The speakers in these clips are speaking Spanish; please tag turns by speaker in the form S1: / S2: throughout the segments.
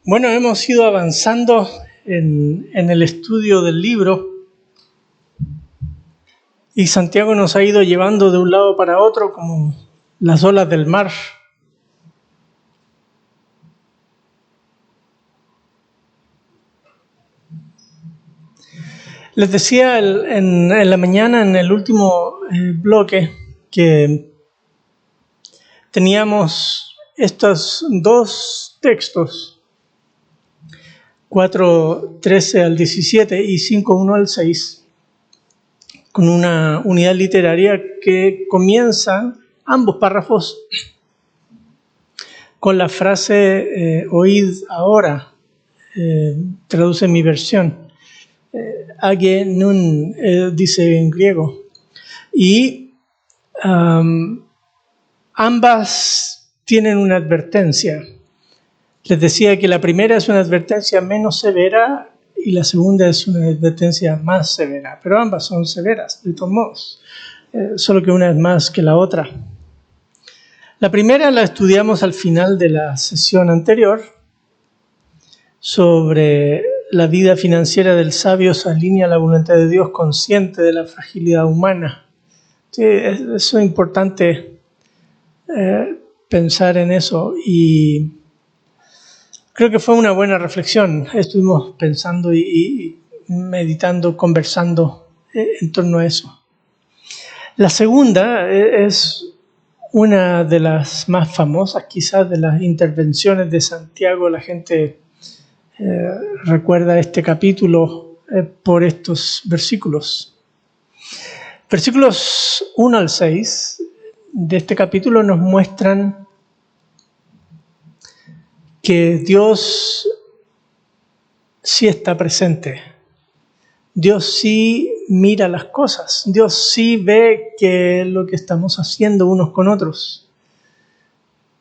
S1: Bueno, hemos ido avanzando en el estudio del libro y Santiago nos ha ido llevando de un lado para otro como las olas del mar. Les decía en la mañana, en el último bloque, que teníamos estos dos textos, 4:13 al 17 y 5:1 al 6, con una unidad literaria que comienza ambos párrafos con la frase oíd ahora, traduce mi versión. Age nun, dice en griego. Y ambas tienen una advertencia. Les decía que la primera es una advertencia menos severa y la segunda es una advertencia más severa, pero ambas son severas, de todos modos, solo que una es más que la otra. La primera la estudiamos al final de la sesión anterior, sobre la vida financiera del sabio se alinea a la voluntad de Dios, consciente de la fragilidad humana. Sí, eso es importante pensar en eso, y creo que fue una buena reflexión. Estuvimos pensando y meditando, conversando en torno a eso. La segunda es una de las más famosas, quizás, de las intervenciones de Santiago. La gente recuerda este capítulo por estos versículos. Versículos 1 al 6 de este capítulo nos muestran que Dios sí está presente. Dios sí mira las cosas. Dios sí ve que lo que estamos haciendo unos con otros.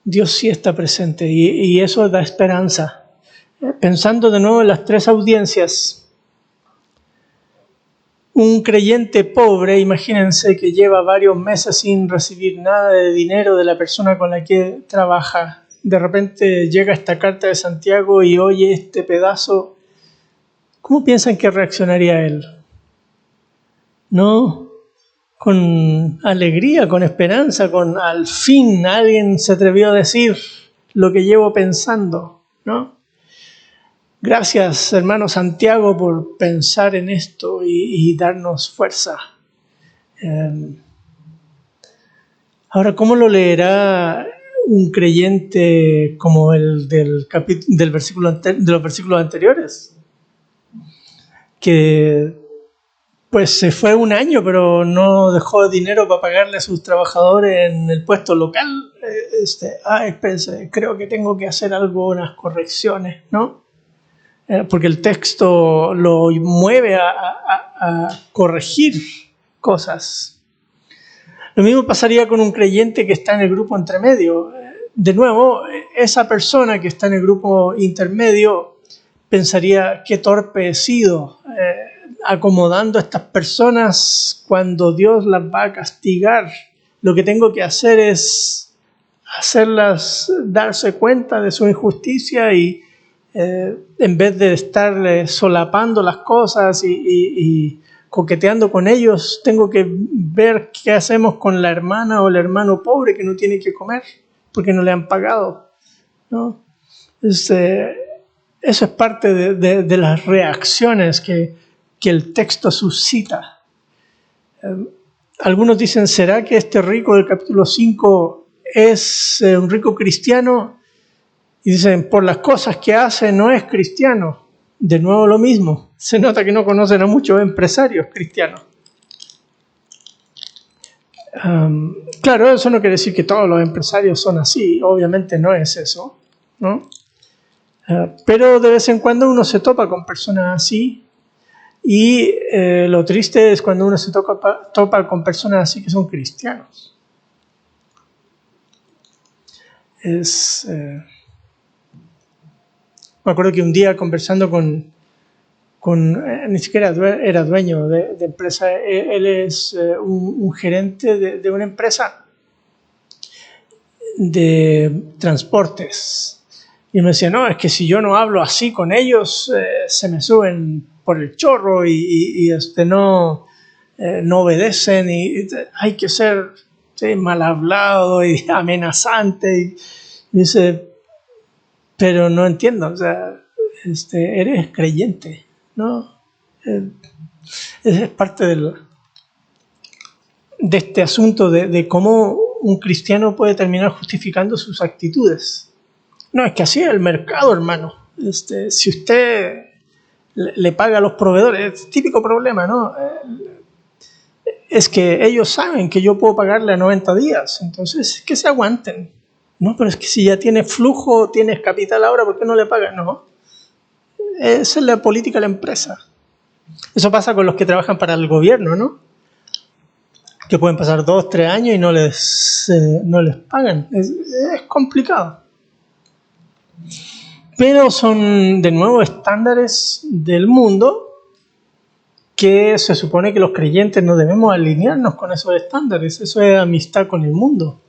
S1: Dios sí está presente y eso da esperanza. Pensando de nuevo en las tres audiencias, un creyente pobre, imagínense, que lleva varios meses sin recibir nada de dinero de la persona con la que trabaja, de repente llega esta carta de Santiago y oye este pedazo. ¿Cómo piensan que reaccionaría él? ¿No? Con alegría, con esperanza, con al fin alguien se atrevió a decir lo que llevo pensando, ¿no? Gracias, hermano Santiago, por pensar en esto y darnos fuerza. Ahora, ¿cómo lo leerá un creyente como el del versículo de los versículos anteriores? Que pues se fue un año, pero no dejó dinero para pagarle a sus trabajadores en el puesto local. Espérense, creo que tengo que hacer unas correcciones, ¿no? Porque el texto lo mueve a corregir cosas. Lo mismo pasaría con un creyente que está en el grupo intermedio. De nuevo, esa persona que está en el grupo intermedio pensaría, qué torpe he sido, acomodando a estas personas cuando Dios las va a castigar. Lo que tengo que hacer es hacerlas darse cuenta de su injusticia y en vez de estar solapando las cosas y coqueteando con ellos, tengo que ver qué hacemos con la hermana o el hermano pobre que no tiene que comer porque no le han pagado, ¿no? Eso es parte de las reacciones que el texto suscita. Algunos dicen, ¿será que este rico del capítulo 5 es un rico cristiano? Y dicen, por las cosas que hace no es cristiano. De nuevo lo mismo. Se nota que no conocen a muchos empresarios cristianos. Claro, eso no quiere decir que todos los empresarios son así. Obviamente no es eso, ¿no? Pero de vez en cuando uno se topa con personas así. Y lo triste es cuando uno se topa con personas así que son cristianos. Me acuerdo que un día conversando con ni siquiera era dueño de empresa, él es un gerente de una empresa de transportes Y me decía, no, es que si yo no hablo así con ellos, se me suben por el chorro y no obedecen y hay que ser mal hablado y amenazante. Y dice, pero no entiendo, o sea, eres creyente, ¿no? Es parte de este asunto de cómo un cristiano puede terminar justificando sus actitudes. No, es que así es el mercado, hermano. Si usted le paga a los proveedores, es típico problema, ¿no? Es que ellos saben que yo puedo pagarle a 90 días, entonces que se aguanten. No, pero es que si ya tienes flujo, tienes capital ahora, ¿por qué no le pagas? No. Esa es la política de la empresa. Eso pasa con los que trabajan para el gobierno, ¿no? Que pueden pasar 2, 3 años y no les pagan. Es complicado. Pero son, de nuevo, estándares del mundo que se supone que los creyentes no debemos alinearnos con esos estándares. Eso es amistad con el mundo.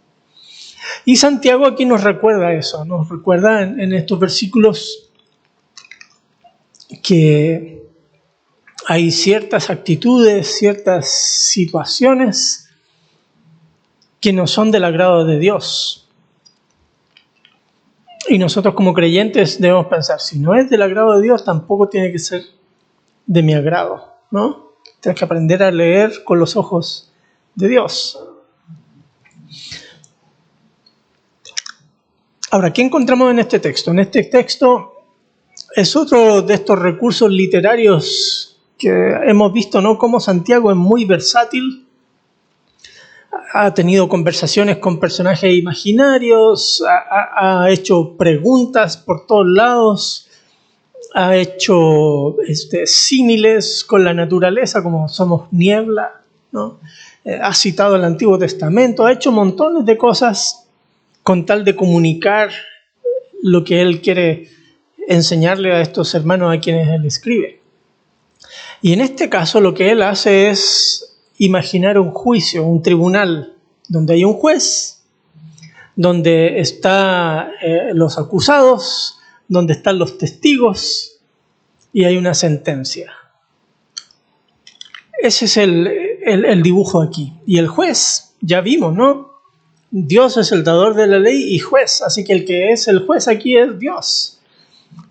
S1: Y Santiago aquí nos recuerda eso, nos recuerda en estos versículos que hay ciertas actitudes, ciertas situaciones que no son del agrado de Dios. Y nosotros como creyentes debemos pensar, si no es del agrado de Dios, tampoco tiene que ser de mi agrado, ¿no? Tienes que aprender a leer con los ojos de Dios. Ahora, ¿qué encontramos en este texto? En este texto es otro de estos recursos literarios que hemos visto, ¿no? Cómo Santiago es muy versátil. Ha tenido conversaciones con personajes imaginarios, ha hecho preguntas por todos lados, ha hecho símiles con la naturaleza, como somos niebla, ¿no? Ha citado el Antiguo Testamento, ha hecho montones de cosas con tal de comunicar lo que él quiere enseñarle a estos hermanos a quienes él escribe. Y en este caso lo que él hace es imaginar un juicio, un tribunal, donde hay un juez, donde están los acusados, donde están los testigos y hay una sentencia. Ese es el dibujo aquí. Y el juez, ya vimos, ¿no? Dios es el dador de la ley y juez, así que el que es el juez aquí es Dios.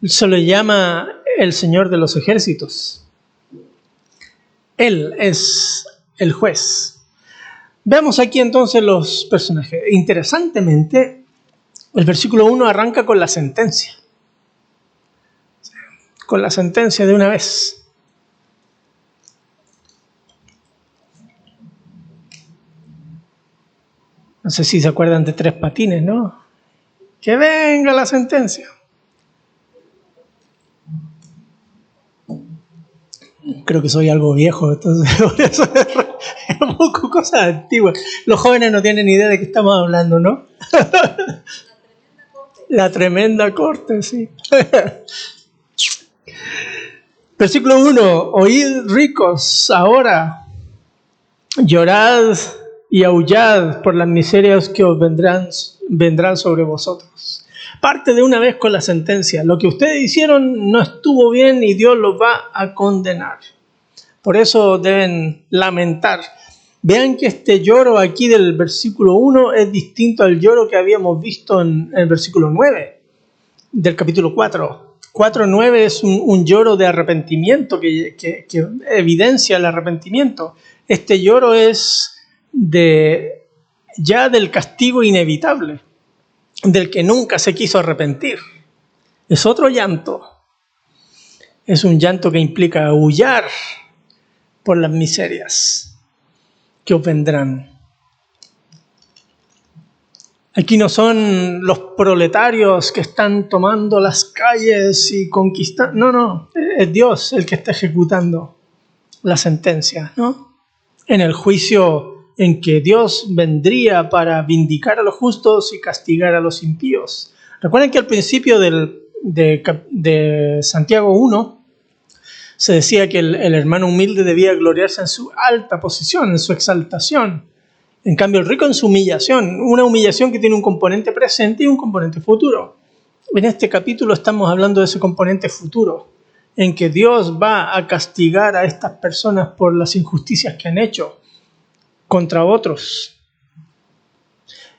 S1: Se le llama el Señor de los ejércitos. Él es el juez. Veamos aquí entonces los personajes. Interesantemente, el versículo 1 arranca con la sentencia. Con la sentencia de una vez. No sé si se acuerdan de Tres Patines, ¿no? Que venga la sentencia. Creo que soy algo viejo, entonces por eso es un poco cosas antiguas. Los jóvenes no tienen ni idea de qué estamos hablando, ¿no? La tremenda corte, sí. Versículo 1. Oíd ricos ahora, llorad y aullad por las miserias que os vendrán sobre vosotros. Parte de una vez con la sentencia. Lo que ustedes hicieron no estuvo bien y Dios los va a condenar. Por eso deben lamentar. Vean que este lloro aquí del versículo 1 es distinto al lloro que habíamos visto en el versículo 9 del capítulo 4. 4:9 es un lloro de arrepentimiento que evidencia el arrepentimiento. Este lloro es ya del castigo inevitable, del que nunca se quiso arrepentir. Es otro llanto. Es un llanto que implica aullar por las miserias que os vendrán. Aquí no son los proletarios que están tomando las calles y conquistando. No, es Dios el que está ejecutando la sentencia, ¿no? En el juicio en que Dios vendría para vindicar a los justos y castigar a los impíos. Recuerden que al principio de Santiago 1 se decía que el hermano humilde debía gloriarse en su alta posición, en su exaltación. En cambio, el rico en su humillación, una humillación que tiene un componente presente y un componente futuro. en este capítulo estamos hablando de ese componente futuro, en que Dios va a castigar a estas personas por las injusticias que han hecho contra otros.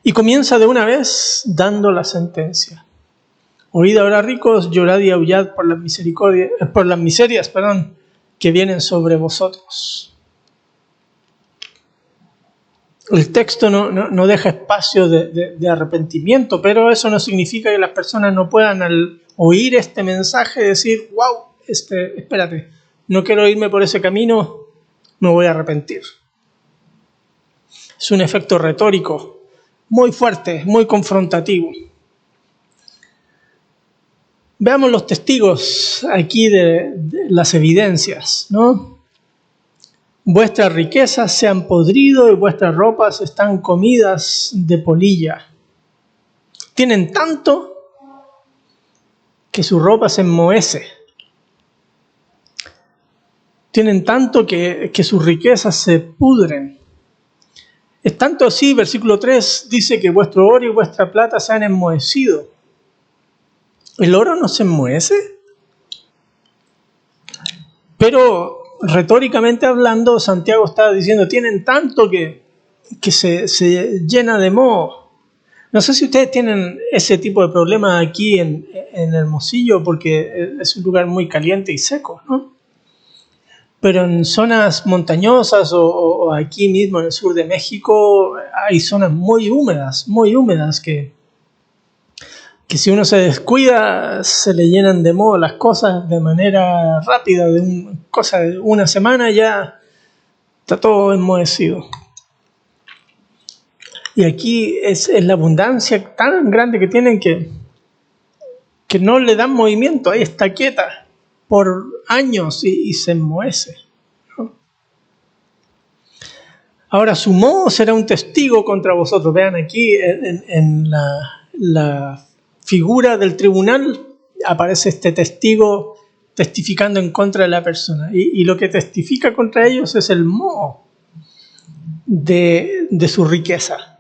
S1: Y comienza de una vez dando la sentencia. Oíd ahora, ricos, llorad y aullad por las miserias, que vienen sobre vosotros. El texto no deja espacio de arrepentimiento, pero eso no significa que las personas no puedan, al oír este mensaje, decir, wow, espérate, no quiero irme por ese camino, me voy a arrepentir. Es un efecto retórico muy fuerte, muy confrontativo. Veamos los testigos aquí de las evidencias, ¿no? Vuestras riquezas se han podrido y vuestras ropas están comidas de polilla. Tienen tanto que su ropa se enmohece. Tienen tanto que sus riquezas se pudren. Es tanto así, versículo 3 dice que vuestro oro y vuestra plata se han enmohecido. ¿El oro no se enmohece? Pero retóricamente hablando, Santiago estaba diciendo, tienen tanto que se llena de moho. No sé si ustedes tienen ese tipo de problema aquí en Hermosillo, porque es un lugar muy caliente y seco, ¿no? Pero en zonas montañosas o aquí mismo en el sur de México hay zonas muy húmedas que si uno se descuida se le llenan de moho las cosas de manera rápida, cosa de una semana ya está todo enmohecido. Y aquí es la abundancia tan grande que tienen que no le dan movimiento, ahí está quieta por años y se enmohece, ¿no? Ahora su moho será un testigo contra vosotros. Vean aquí en la figura del tribunal aparece este testigo testificando en contra de la persona. Y lo que testifica contra ellos es el moho de su riqueza.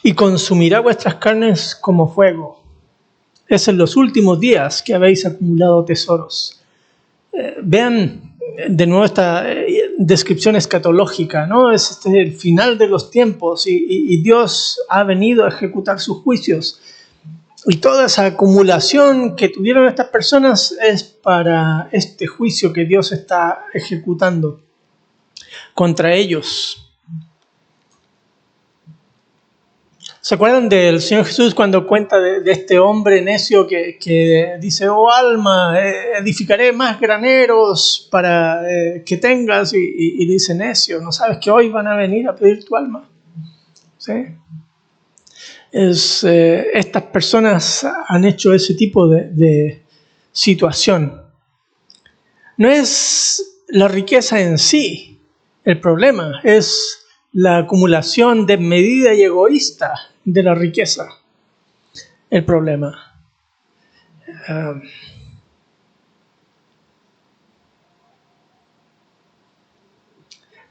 S1: Y consumirá vuestras carnes como fuego. Es en los últimos días que habéis acumulado tesoros. Vean de nuevo esta descripción escatológica, ¿no? Es el final de los tiempos y Dios ha venido a ejecutar sus juicios. Y toda esa acumulación que tuvieron estas personas es para este juicio que Dios está ejecutando contra ellos. ¿Se acuerdan del Señor Jesús cuando cuenta de este hombre necio que dice, oh alma, edificaré más graneros para que tengas? Y dice, necio, ¿no sabes que hoy van a venir a pedir tu alma? ¿Sí? Estas personas han hecho ese tipo de situación. No es la riqueza en sí el problema, es la acumulación desmedida y egoísta de la riqueza el problema.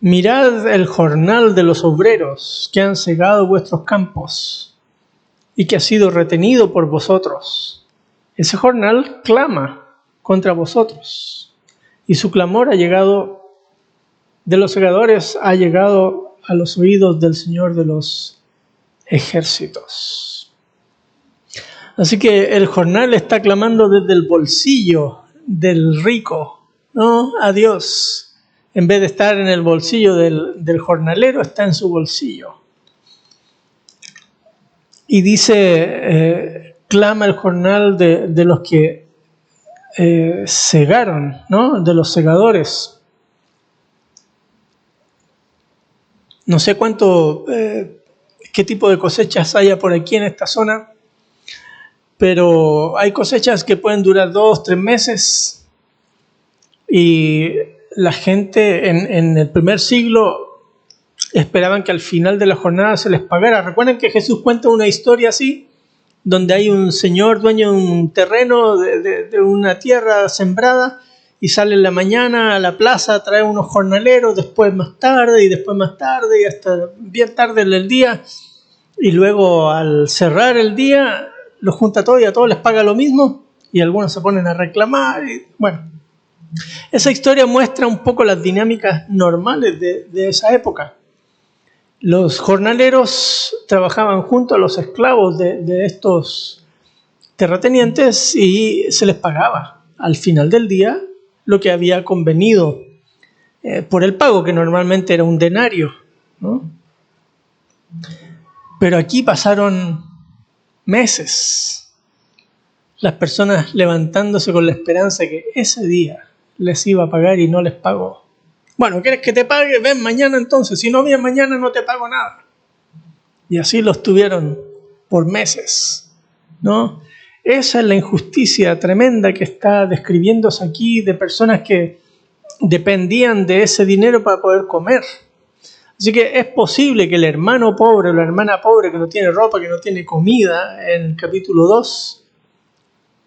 S1: Mirad el jornal de los obreros que han segado vuestros campos y que ha sido retenido por vosotros. Ese jornal clama contra vosotros y su clamor ha llegado de los segadores, ha llegado a los oídos del Señor de los ejércitos. Así que el jornal está clamando desde el bolsillo del rico, ¿no? A Dios. En vez de estar en el bolsillo del jornalero, está en su bolsillo. Y dice, clama el jornal de los que segaron, ¿no? De los segadores. No sé qué tipo de cosechas haya por aquí en esta zona, pero hay cosechas que pueden durar 2-3 meses y la gente en el primer siglo esperaban que al final de la jornada se les pagara. ¿Recuerdan que Jesús cuenta una historia así? Donde hay un señor dueño de un terreno, de una tierra sembrada, y sale en la mañana a la plaza a traer unos jornaleros, después más tarde y hasta bien tarde en el día, y luego al cerrar el día los junta todo y a todos les paga lo mismo y algunos se ponen a reclamar. Y, bueno, esa historia muestra un poco las dinámicas normales de esa época. Los jornaleros trabajaban junto a los esclavos de estos terratenientes y se les pagaba al final del día lo que había convenido por el pago, que normalmente era un denario, ¿no? Pero aquí pasaron meses, las personas levantándose con la esperanza que ese día les iba a pagar y no les pagó. Bueno, ¿quieres que te pague? Ven mañana entonces, si no vienes mañana no te pago nada. Y así los tuvieron por meses, ¿no? Esa es la injusticia tremenda que está describiéndose aquí, de personas que dependían de ese dinero para poder comer. Así que es posible que el hermano pobre o la hermana pobre que no tiene ropa, que no tiene comida, en el capítulo 2,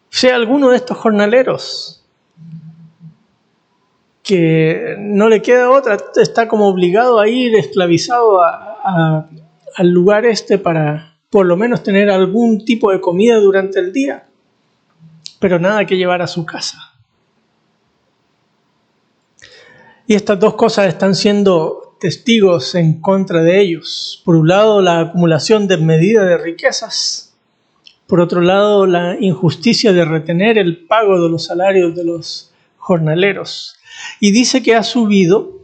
S1: sea alguno de estos jornaleros, que no le queda otra, está como obligado a ir esclavizado al lugar para por lo menos tener algún tipo de comida durante el día, pero nada que llevar a su casa. Y estas dos cosas están siendo testigos en contra de ellos. Por un lado, la acumulación desmedida de riquezas. Por otro lado, la injusticia de retener el pago de los salarios de los jornaleros. Y dice que ha subido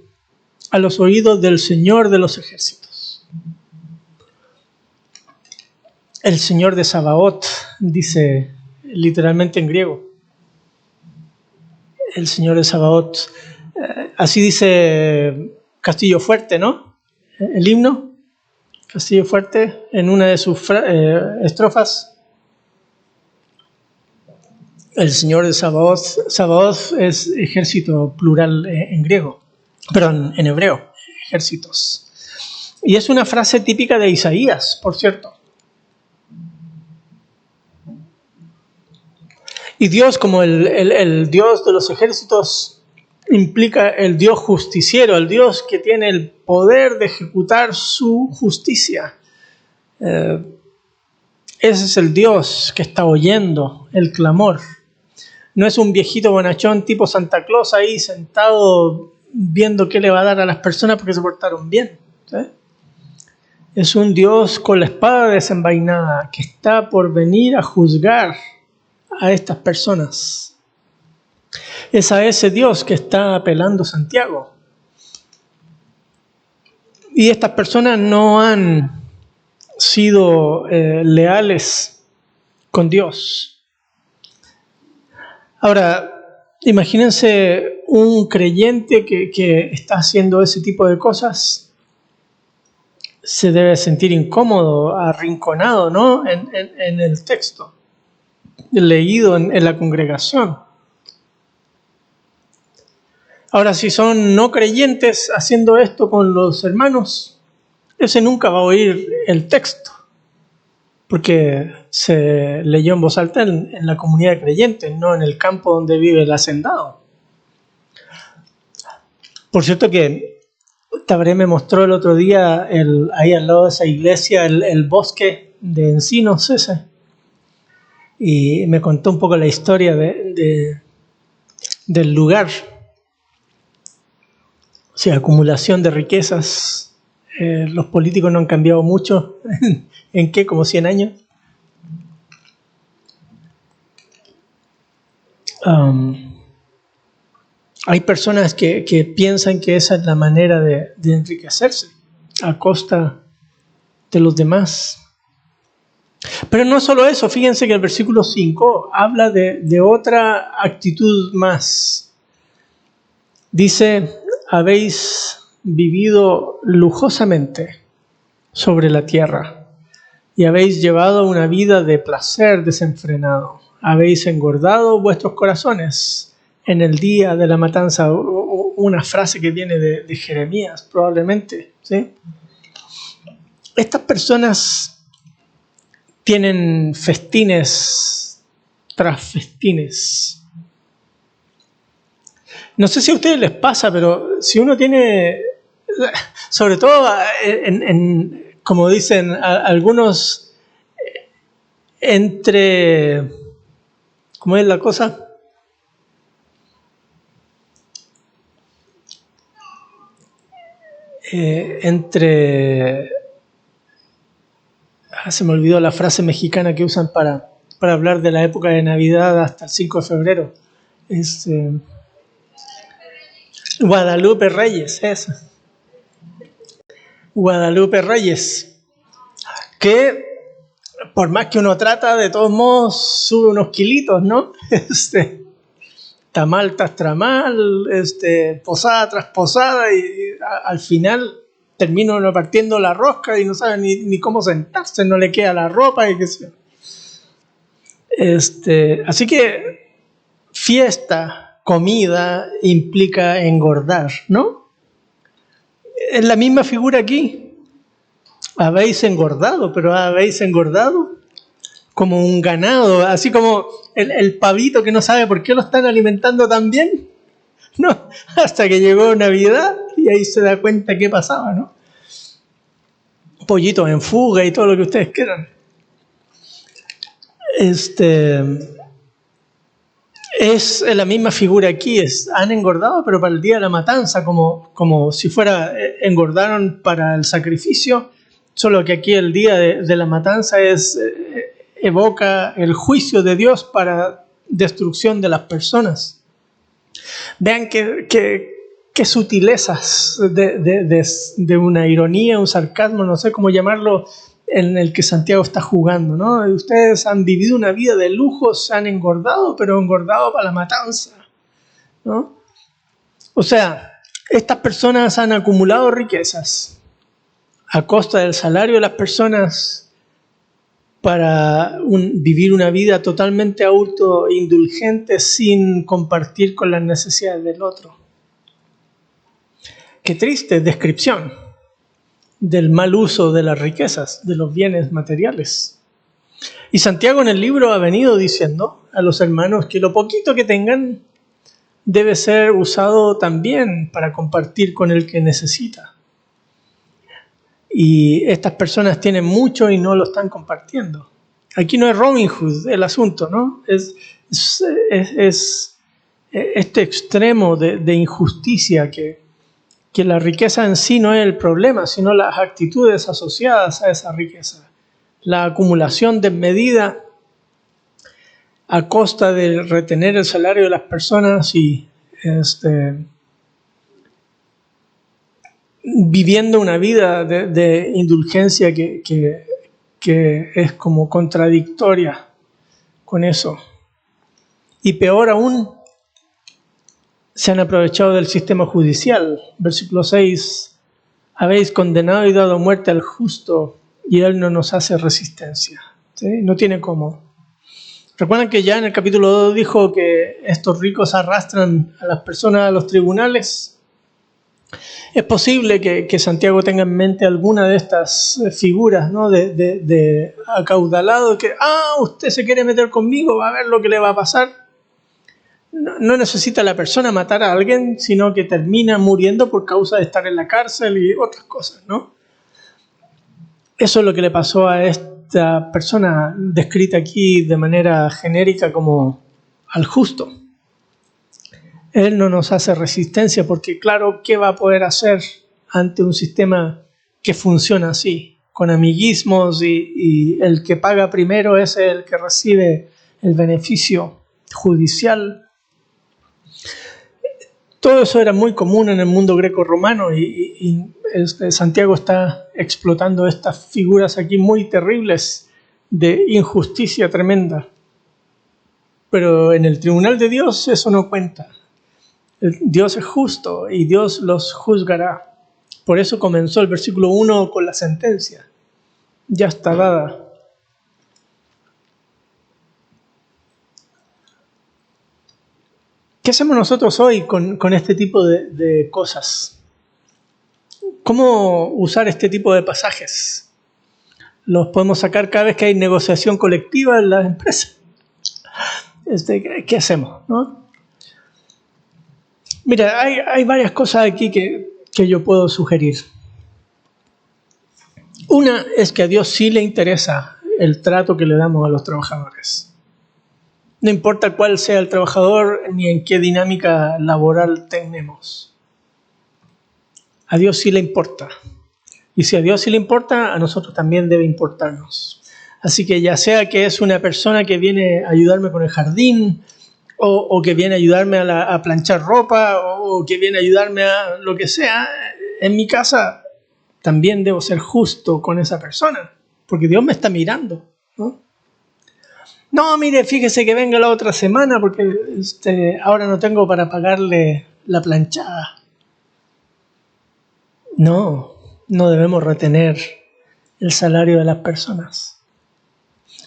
S1: a los oídos del Señor de los ejércitos. El Señor de Sabaoth, dice literalmente en griego. El Señor de Sabaoth. Así dice Castillo Fuerte, ¿no? El himno, Castillo Fuerte, en una de sus estrofas. El Señor de Sabaoth. Sabaoth es ejército plural en griego, perdón, en hebreo, ejércitos. Y es una frase típica de Isaías, por cierto. Y Dios, como el Dios de los ejércitos, implica el Dios justiciero, el Dios que tiene el poder de ejecutar su justicia. Ese es el Dios que está oyendo el clamor. No es un viejito bonachón tipo Santa Claus ahí sentado viendo qué le va a dar a las personas porque se portaron bien, ¿sí? Es un Dios con la espada desenvainada que está por venir a juzgar a estas personas. Es a ese Dios que está apelando Santiago. Y estas personas no han sido leales con Dios. Ahora, imagínense un creyente que está haciendo ese tipo de cosas. Se debe sentir incómodo, arrinconado, ¿no? En el texto, leído en la congregación. Ahora, si son no creyentes haciendo esto con los hermanos, ese nunca va a oír el texto, porque se leyó en voz alta en la comunidad de creyentes, no en el campo donde vive el hacendado. Por cierto que Tabaré me mostró el otro día, ahí al lado de esa iglesia, el bosque de encinos ese, y me contó un poco la historia del lugar. O sea, acumulación de riquezas. Los políticos no han cambiado mucho. ¿En qué? ¿Como 100 años? Hay personas que piensan que esa es la manera de enriquecerse a costa de los demás. Pero no solo eso, fíjense que el versículo 5 habla de otra actitud más. Dice: habéis vivido lujosamente sobre la tierra y habéis llevado una vida de placer desenfrenado. Habéis engordado vuestros corazones en el día de la matanza. Una frase que viene de Jeremías, probablemente, ¿sí? Estas personas tienen festines tras festines. No sé si a ustedes les pasa, pero si uno tiene, sobre todo como dicen algunos, ¿cómo es la cosa? Se me olvidó la frase mexicana que usan para hablar de la época de Navidad hasta el 5 de febrero. Guadalupe Reyes, eso. Guadalupe Reyes. Que por más que uno trata, de todos modos sube unos kilitos, ¿no? Tamal tras tramal, posada tras posada, y al final termina uno partiendo la rosca y no sabe ni cómo sentarse, no le queda la ropa y qué sé yo. Así que fiesta, comida, implica engordar, ¿no? Es la misma figura aquí. Habéis engordado, pero habéis engordado como un ganado, así como el pavito que no sabe por qué lo están alimentando tan bien, ¿no? Hasta que llegó Navidad y ahí se da cuenta qué pasaba, ¿no? Pollitos en fuga y todo lo que ustedes quieran. Es la misma figura aquí, han engordado, pero para el día de la matanza, como si fuera, engordaron para el sacrificio, solo que aquí el día de la matanza evoca el juicio de Dios para destrucción de las personas. Vean qué sutilezas de una ironía, un sarcasmo, no sé cómo llamarlo, en el que Santiago está jugando, ¿no? Ustedes han vivido una vida de lujos, se han engordado, pero engordado para la matanza, ¿no? O sea, estas personas han acumulado riquezas a costa del salario de las personas para vivir una vida totalmente autoindulgente sin compartir con las necesidades del otro. Qué triste descripción del mal uso de las riquezas, de los bienes materiales. Y Santiago en el libro ha venido diciendo a los hermanos que lo poquito que tengan debe ser usado también para compartir con el que necesita. Y estas personas tienen mucho y no lo están compartiendo. Aquí no es Robin Hood el asunto, ¿no? Es este extremo de injusticia que la riqueza en sí no es el problema, sino las actitudes asociadas a esa riqueza. La acumulación desmedida a costa de retener el salario de las personas y viviendo una vida de indulgencia que es como contradictoria con eso. Y peor aún, se han aprovechado del sistema judicial. Versículo 6, habéis condenado y dado muerte al justo y él no nos hace resistencia. ¿Sí? No tiene cómo. Recuerdan que ya en el capítulo 2 dijo que estos ricos arrastran a las personas a los tribunales. Es posible que Santiago tenga en mente alguna de estas figuras, ¿no? de acaudalado, que, usted se quiere meter conmigo, va a ver lo que le va a pasar. No necesita la persona matar a alguien, sino que termina muriendo por causa de estar en la cárcel y otras cosas, ¿no? Eso es lo que le pasó a esta persona descrita aquí de manera genérica como al justo. Él no nos hace resistencia porque, claro, ¿qué va a poder hacer ante un sistema que funciona así? Con amiguismos y el que paga primero es el que recibe el beneficio judicial. Todo eso era muy común en el mundo greco-romano y Santiago está explotando estas figuras aquí muy terribles de injusticia tremenda. Pero en el tribunal de Dios eso no cuenta. Dios es justo y Dios los juzgará. Por eso comenzó el versículo 1 con la sentencia. Ya está dada. ¿Qué hacemos nosotros hoy con este tipo de cosas? ¿Cómo usar este tipo de pasajes? ¿Los podemos sacar cada vez que hay negociación colectiva en las empresas? ¿Qué hacemos? ¿No? Mira, hay varias cosas aquí que yo puedo sugerir. Una es que a Dios sí le interesa el trato que le damos a los trabajadores. No importa cuál sea el trabajador ni en qué dinámica laboral tenemos. A Dios sí le importa. Y si a Dios sí le importa, a nosotros también debe importarnos. Así que ya sea que es una persona que viene a ayudarme con el jardín, o que viene a ayudarme a planchar ropa, o que viene a ayudarme a lo que sea, en mi casa también debo ser justo con esa persona, porque Dios me está mirando, ¿no? No, mire, fíjese que venga la otra semana porque ahora no tengo para pagarle la planchada. No, no debemos retener el salario de las personas.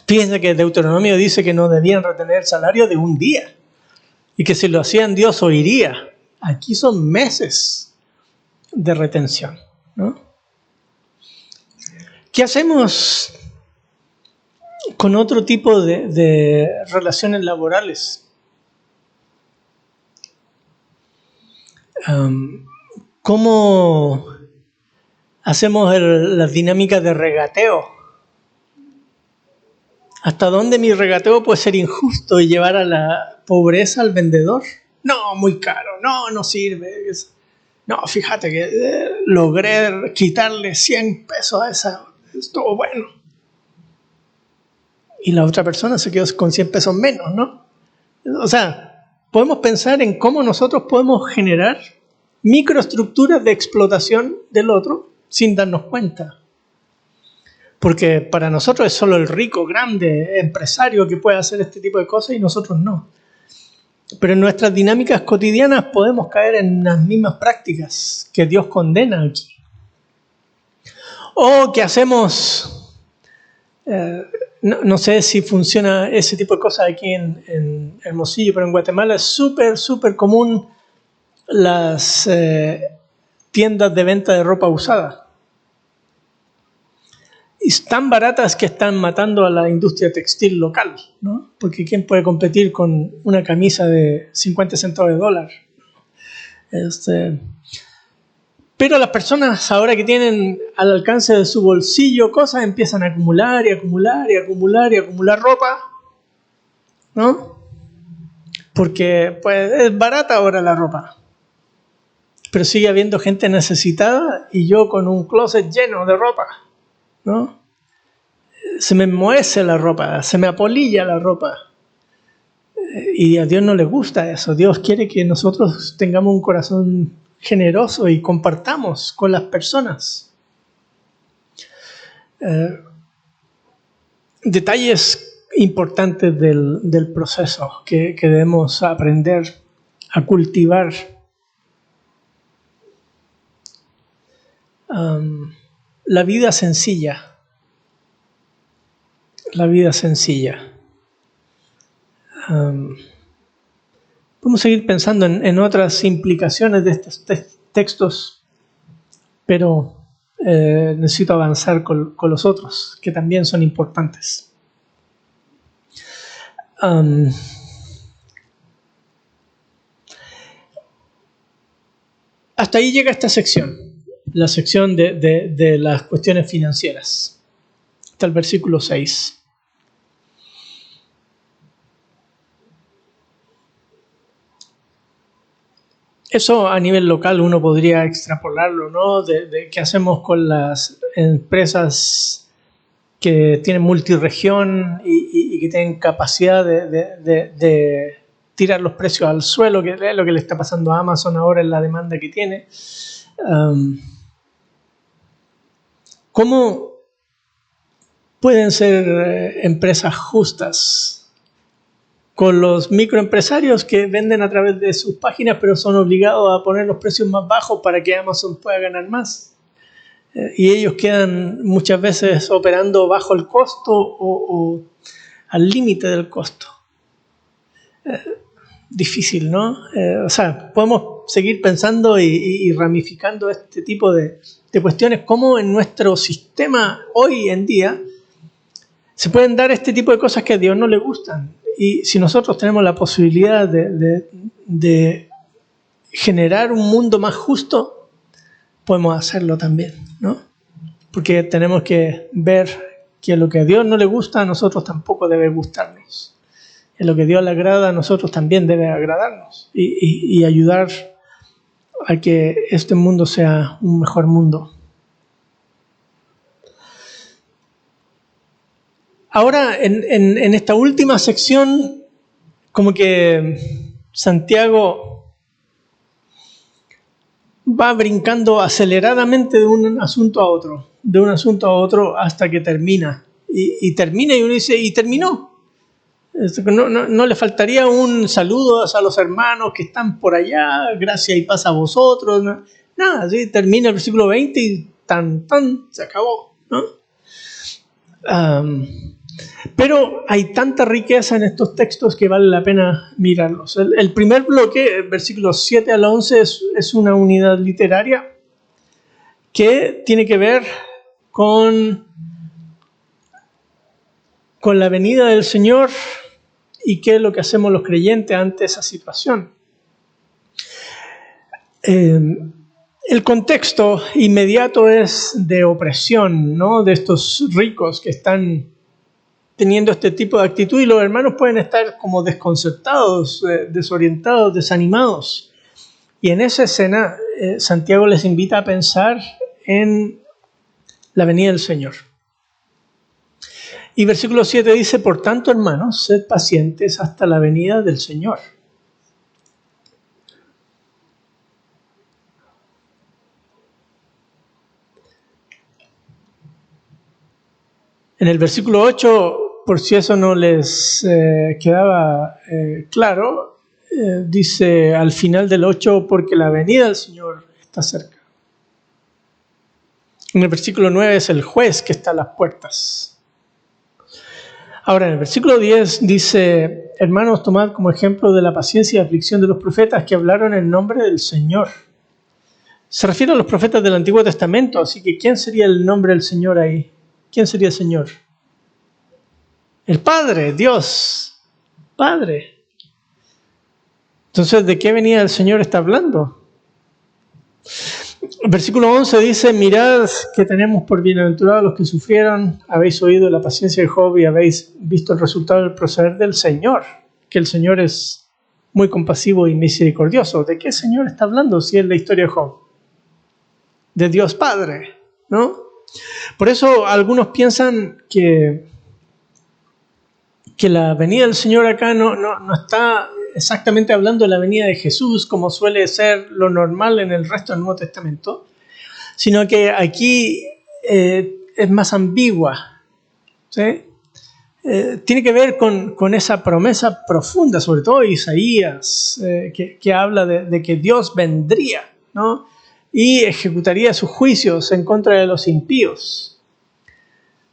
S1: Fíjense que Deuteronomio dice que no debían retener el salario de un día y que si lo hacían Dios oiría. Aquí son meses de retención, ¿no? ¿Qué hacemos con otro tipo de relaciones laborales? ¿Cómo hacemos las dinámicas de regateo? ¿Hasta dónde mi regateo puede ser injusto y llevar a la pobreza al vendedor? No, muy caro, no sirve. No, fíjate que logré quitarle 100 pesos a esa, estuvo bueno. Y la otra persona se quedó con 100 pesos menos, ¿no? O sea, podemos pensar en cómo nosotros podemos generar microestructuras de explotación del otro sin darnos cuenta. Porque para nosotros es solo el rico, grande, empresario que puede hacer este tipo de cosas y nosotros no. Pero en nuestras dinámicas cotidianas podemos caer en las mismas prácticas que Dios condena aquí. O que hacemos, no sé si funciona ese tipo de cosas aquí en Hermosillo, pero en Guatemala es súper común las tiendas de venta de ropa usada. Y tan baratas que están matando a la industria textil local, ¿no? Porque ¿quién puede competir con una camisa de 50 centavos de dólar? Pero las personas ahora que tienen al alcance de su bolsillo cosas empiezan a acumular ropa, ¿no? Porque pues es barata ahora la ropa. Pero sigue habiendo gente necesitada y yo con un closet lleno de ropa, ¿no? Se me muece la ropa, se me apolilla la ropa. Y a Dios no le gusta eso. Dios quiere que nosotros tengamos un corazón generoso y compartamos con las personas. Detalles importantes del proceso que debemos aprender a cultivar. La vida sencilla. La vida sencilla. Podemos seguir pensando en otras implicaciones de estos textos, pero necesito avanzar con los otros, que también son importantes. Hasta ahí llega esta sección, la sección de las cuestiones financieras, hasta el versículo 6. Eso a nivel local uno podría extrapolarlo, ¿no? De qué hacemos con las empresas que tienen multirregión y que tienen capacidad de tirar los precios al suelo, que es lo que le está pasando a Amazon ahora en la demanda que tiene. ¿Cómo pueden ser empresas justas con los microempresarios que venden a través de sus páginas, pero son obligados a poner los precios más bajos para que Amazon pueda ganar más? Y ellos quedan muchas veces operando bajo el costo o al límite del costo. Difícil, ¿no? O sea, podemos seguir pensando y ramificando este tipo de cuestiones, cómo en nuestro sistema hoy en día se pueden dar este tipo de cosas que a Dios no le gustan. Y si nosotros tenemos la posibilidad de generar un mundo más justo, podemos hacerlo también, ¿no? porque tenemos que ver que lo que a Dios no le gusta, a nosotros tampoco debe gustarnos. Que lo que a Dios le agrada, a nosotros también debe agradarnos y ayudar a que este mundo sea un mejor mundo. Ahora, en esta última sección, como que Santiago va brincando aceleradamente de un asunto a otro, hasta que termina. Y termina y uno dice, ¿y terminó? No le faltaría un saludo a los hermanos que están por allá, gracia y paz a vosotros. Nada, ¿sí? Termina el versículo 20 y tan, se acabó, ¿no? Pero hay tanta riqueza en estos textos que vale la pena mirarlos. El primer bloque, versículos 7 al 11, es una unidad literaria que tiene que ver con la venida del Señor y qué es lo que hacemos los creyentes ante esa situación. El contexto inmediato es de opresión, ¿no? De estos ricos que están teniendo este tipo de actitud, y los hermanos pueden estar como desconcertados, desorientados, desanimados. Y en esa escena, Santiago les invita a pensar en la venida del Señor. Y versículo 7 dice, por tanto, hermanos, sed pacientes hasta la venida del Señor. En el versículo 8, por si eso no les quedaba claro, dice al final del 8, porque la venida del Señor está cerca. En el versículo 9 es el juez que está a las puertas. Ahora, en el versículo 10 dice, hermanos, tomad como ejemplo de la paciencia y aflicción de los profetas que hablaron en nombre del Señor. Se refiere a los profetas del Antiguo Testamento, así que ¿quién sería el nombre del Señor ahí? ¿Quién sería el Señor? El Padre, Dios, Padre. Entonces, ¿de qué venida el Señor está hablando? El versículo 11 dice, mirad que tenemos por bienaventurados los que sufrieron, habéis oído la paciencia de Job y habéis visto el resultado del proceder del Señor, que el Señor es muy compasivo y misericordioso. ¿De qué Señor está hablando si es la historia de Job? De Dios Padre, ¿no? Por eso algunos piensan que la venida del Señor acá no está exactamente hablando de la venida de Jesús, como suele ser lo normal en el resto del Nuevo Testamento, sino que aquí es más ambigua, ¿sí? Tiene que ver con esa promesa profunda, sobre todo Isaías, que habla de que Dios vendría, ¿no? Y ejecutaría sus juicios en contra de los impíos.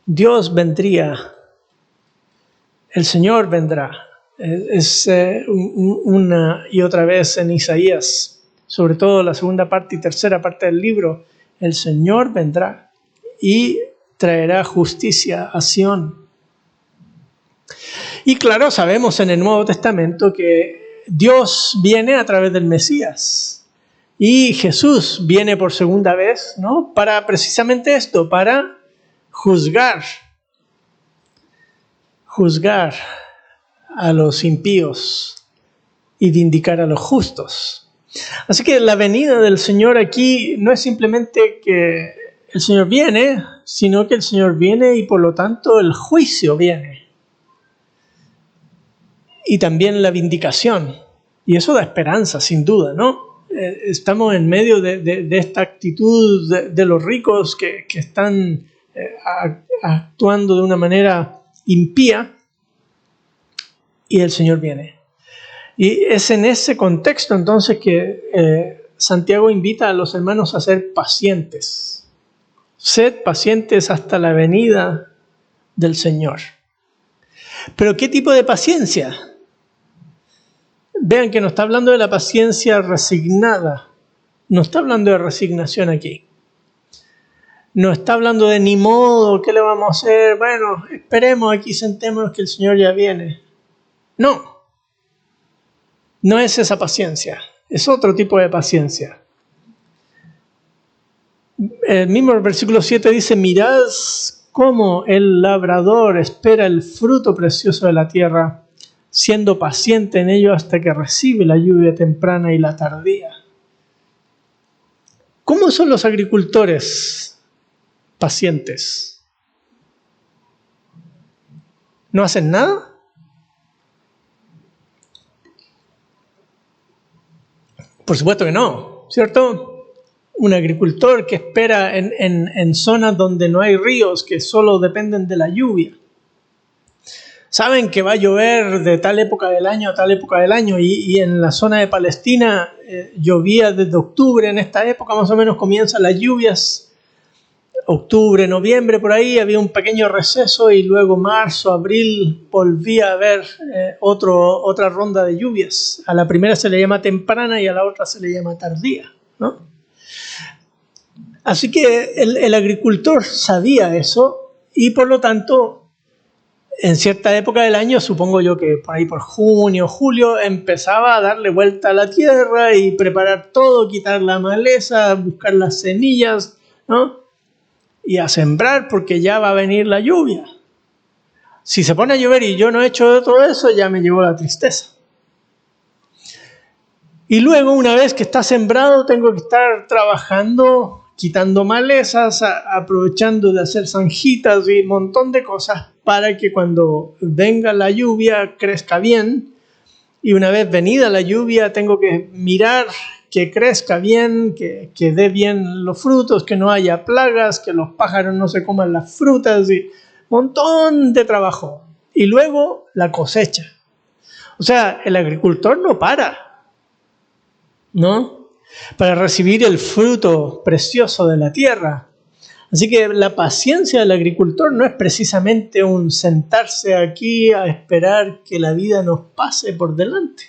S1: Dios vendría. El Señor vendrá. Es una y otra vez en Isaías, sobre todo la segunda parte y tercera parte del libro, el Señor vendrá y traerá justicia a Sión. Y claro, sabemos en el Nuevo Testamento que Dios viene a través del Mesías y Jesús viene por segunda vez, ¿no? Para precisamente esto, para juzgar a los impíos y vindicar a los justos. Así que la venida del Señor aquí no es simplemente que el Señor viene, sino que el Señor viene y por lo tanto el juicio viene. Y también la vindicación. Y eso da esperanza, sin duda, ¿no? Estamos en medio de esta actitud de los ricos que están actuando de una manera impía, y el Señor viene. Y es en ese contexto entonces que Santiago invita a los hermanos a ser pacientes. Sed pacientes hasta la venida del Señor. ¿Pero qué tipo de paciencia? Vean que no está hablando de la paciencia resignada. No está hablando de resignación aquí. No está hablando de ni modo, ¿qué le vamos a hacer? Bueno, esperemos aquí, sentémonos que el Señor ya viene. No es esa paciencia, es otro tipo de paciencia. El mismo versículo 7 dice: mirad cómo el labrador espera el fruto precioso de la tierra, siendo paciente en ello hasta que recibe la lluvia temprana y la tardía. ¿Cómo son los agricultores pacientes? ¿No hacen nada? Por supuesto que no, ¿cierto? Un agricultor que espera en zonas donde no hay ríos, que solo dependen de la lluvia. Saben que va a llover de tal época del año a tal época del año, y en la zona de Palestina llovía desde octubre. En esta época más o menos comienzan las lluvias. Octubre, noviembre, por ahí había un pequeño receso, y luego marzo, abril volvía a haber otra ronda de lluvias. A la primera se le llama temprana y a la otra se le llama tardía, ¿no? Así que el agricultor sabía eso, y por lo tanto, en cierta época del año, supongo yo que por ahí por junio, julio, empezaba a darle vuelta a la tierra y preparar todo, quitar la maleza, buscar las semillas, ¿no? Y a sembrar, porque ya va a venir la lluvia. Si se pone a llover y yo no he hecho todo eso, ya me llevó la tristeza. Y luego, una vez que está sembrado, tengo que estar trabajando, quitando malezas, aprovechando de hacer zanjitas y un montón de cosas para que cuando venga la lluvia crezca bien. Y una vez venida la lluvia, tengo que mirar que crezca bien, que dé bien los frutos, que no haya plagas, que los pájaros no se coman las frutas, y un montón de trabajo. Y luego la cosecha. O sea, el agricultor no para, ¿no? Para recibir el fruto precioso de la tierra. Así que la paciencia del agricultor no es precisamente un sentarse aquí a esperar que la vida nos pase por delante.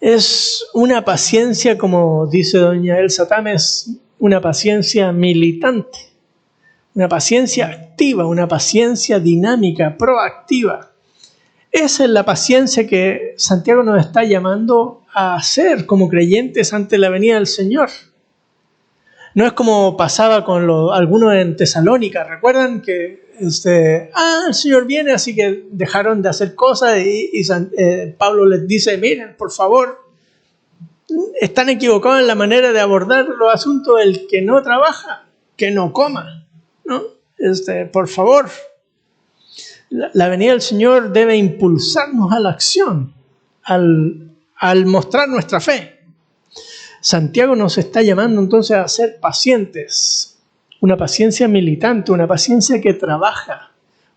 S1: Es una paciencia, como dice doña Elsa Tames, una paciencia militante, una paciencia activa, una paciencia dinámica, proactiva. Esa es la paciencia que Santiago nos está llamando a hacer como creyentes ante la venida del Señor. No es como pasaba con algunos en Tesalónica. ¿Recuerdan que el Señor viene, así que dejaron de hacer cosas y Pablo les dice: miren, por favor, están equivocados en la manera de abordar los asuntos. El que no trabaja, que no coma, ¿no? Por favor, la venida del Señor debe impulsarnos a la acción, al mostrar nuestra fe. Santiago nos está llamando entonces a ser pacientes, una paciencia militante, una paciencia que trabaja,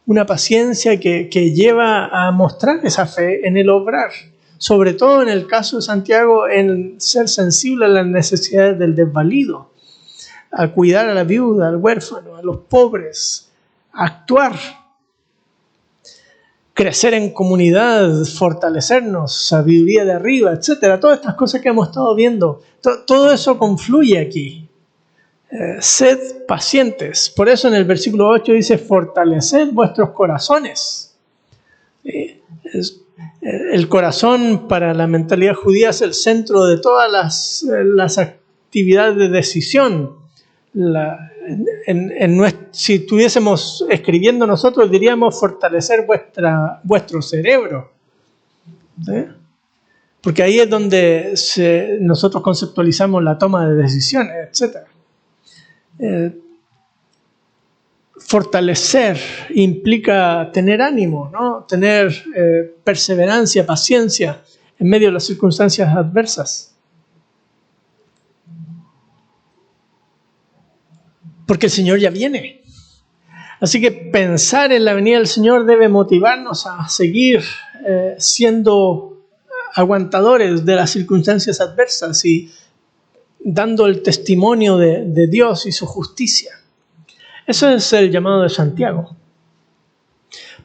S1: una paciencia que lleva a mostrar esa fe en el obrar, sobre todo en el caso de Santiago, en ser sensible a las necesidades del desvalido, a cuidar a la viuda, al huérfano, a los pobres, a actuar, crecer en comunidad, fortalecernos, sabiduría de arriba, etcétera. Todas estas cosas que hemos estado viendo, todo eso confluye aquí. Sed pacientes. Por eso en el versículo 8 dice: fortaleced vuestros corazones. El corazón para la mentalidad judía es el centro de todas las actividades de decisión. Si estuviésemos escribiendo nosotros, diríamos fortalecer vuestro cerebro, ¿sí? Porque ahí es donde nosotros conceptualizamos la toma de decisiones, etc. Fortalecer implica tener ánimo, ¿no? Tener perseverancia, paciencia en medio de las circunstancias adversas. Porque el Señor ya viene. Así que pensar en la venida del Señor debe motivarnos a seguir siendo aguantadores de las circunstancias adversas y dando el testimonio de Dios y su justicia. Eso es el llamado de Santiago.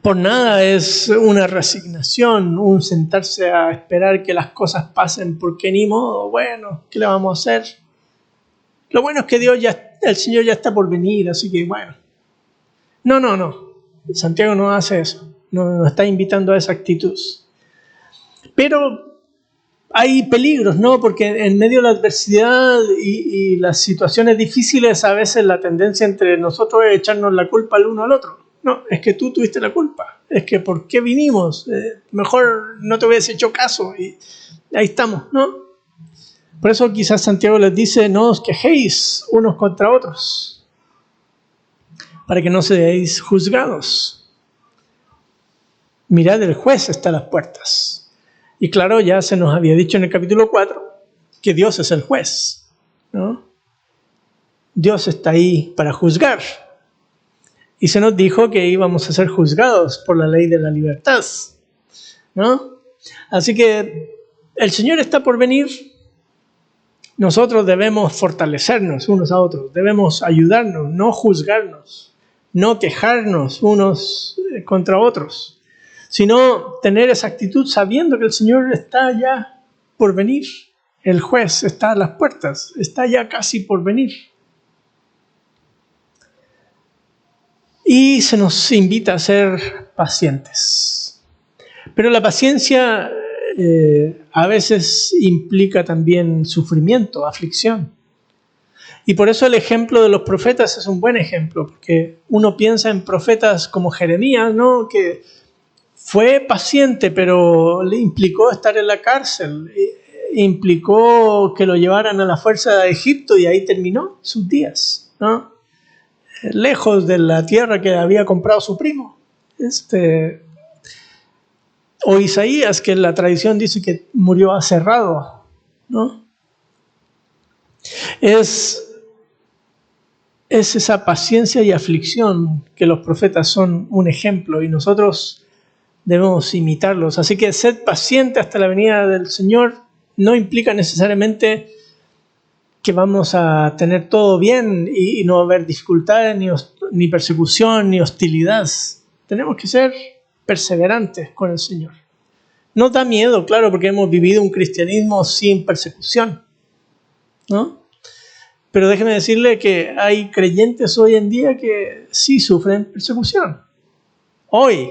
S1: Por nada es una resignación, un sentarse a esperar que las cosas pasen porque ni modo, bueno, ¿qué le vamos a hacer? Lo bueno es que el Señor ya está por venir, así que bueno. No. Santiago no hace eso. No nos está invitando a esa actitud. Pero hay peligros, ¿no? Porque en medio de la adversidad y las situaciones difíciles, a veces la tendencia entre nosotros es echarnos la culpa al uno al otro. No, es que tú tuviste la culpa. Es que ¿por qué vinimos? Mejor no te hubiese hecho caso. Y ahí estamos, ¿no? Por eso quizás Santiago les dice, no os quejéis unos contra otros, para que no seáis juzgados. Mirad, el juez está a las puertas. Y claro, ya se nos había dicho en el capítulo 4 que Dios es el juez, ¿no? Dios está ahí para juzgar. Y se nos dijo que íbamos a ser juzgados por la ley de la libertad, ¿no? Así que el Señor está por venir. Nosotros debemos fortalecernos unos a otros, debemos ayudarnos, no juzgarnos, no quejarnos unos contra otros, sino tener esa actitud sabiendo que el Señor está ya por venir. El juez está a las puertas, está ya casi por venir. Y se nos invita a ser pacientes. Pero la paciencia a veces implica también sufrimiento, aflicción. Y por eso el ejemplo de los profetas es un buen ejemplo, porque uno piensa en profetas como Jeremías, ¿no? Que fue paciente, pero le implicó estar en la cárcel, implicó que lo llevaran a la fuerza de Egipto y ahí terminó sus días, ¿no? Lejos de la tierra que había comprado su primo. O Isaías, que la tradición dice que murió aserrado, ¿no? Es esa paciencia y aflicción que los profetas son un ejemplo y nosotros debemos imitarlos. Así que sed paciente hasta la venida del Señor no implica necesariamente que vamos a tener todo bien y no va a haber dificultades, ni persecución, ni hostilidad. Tenemos que ser perseverantes con el Señor. Nos da miedo, claro, porque hemos vivido un cristianismo sin persecución, ¿no? Pero déjeme decirle que hay creyentes hoy en día que sí sufren persecución. Hoy,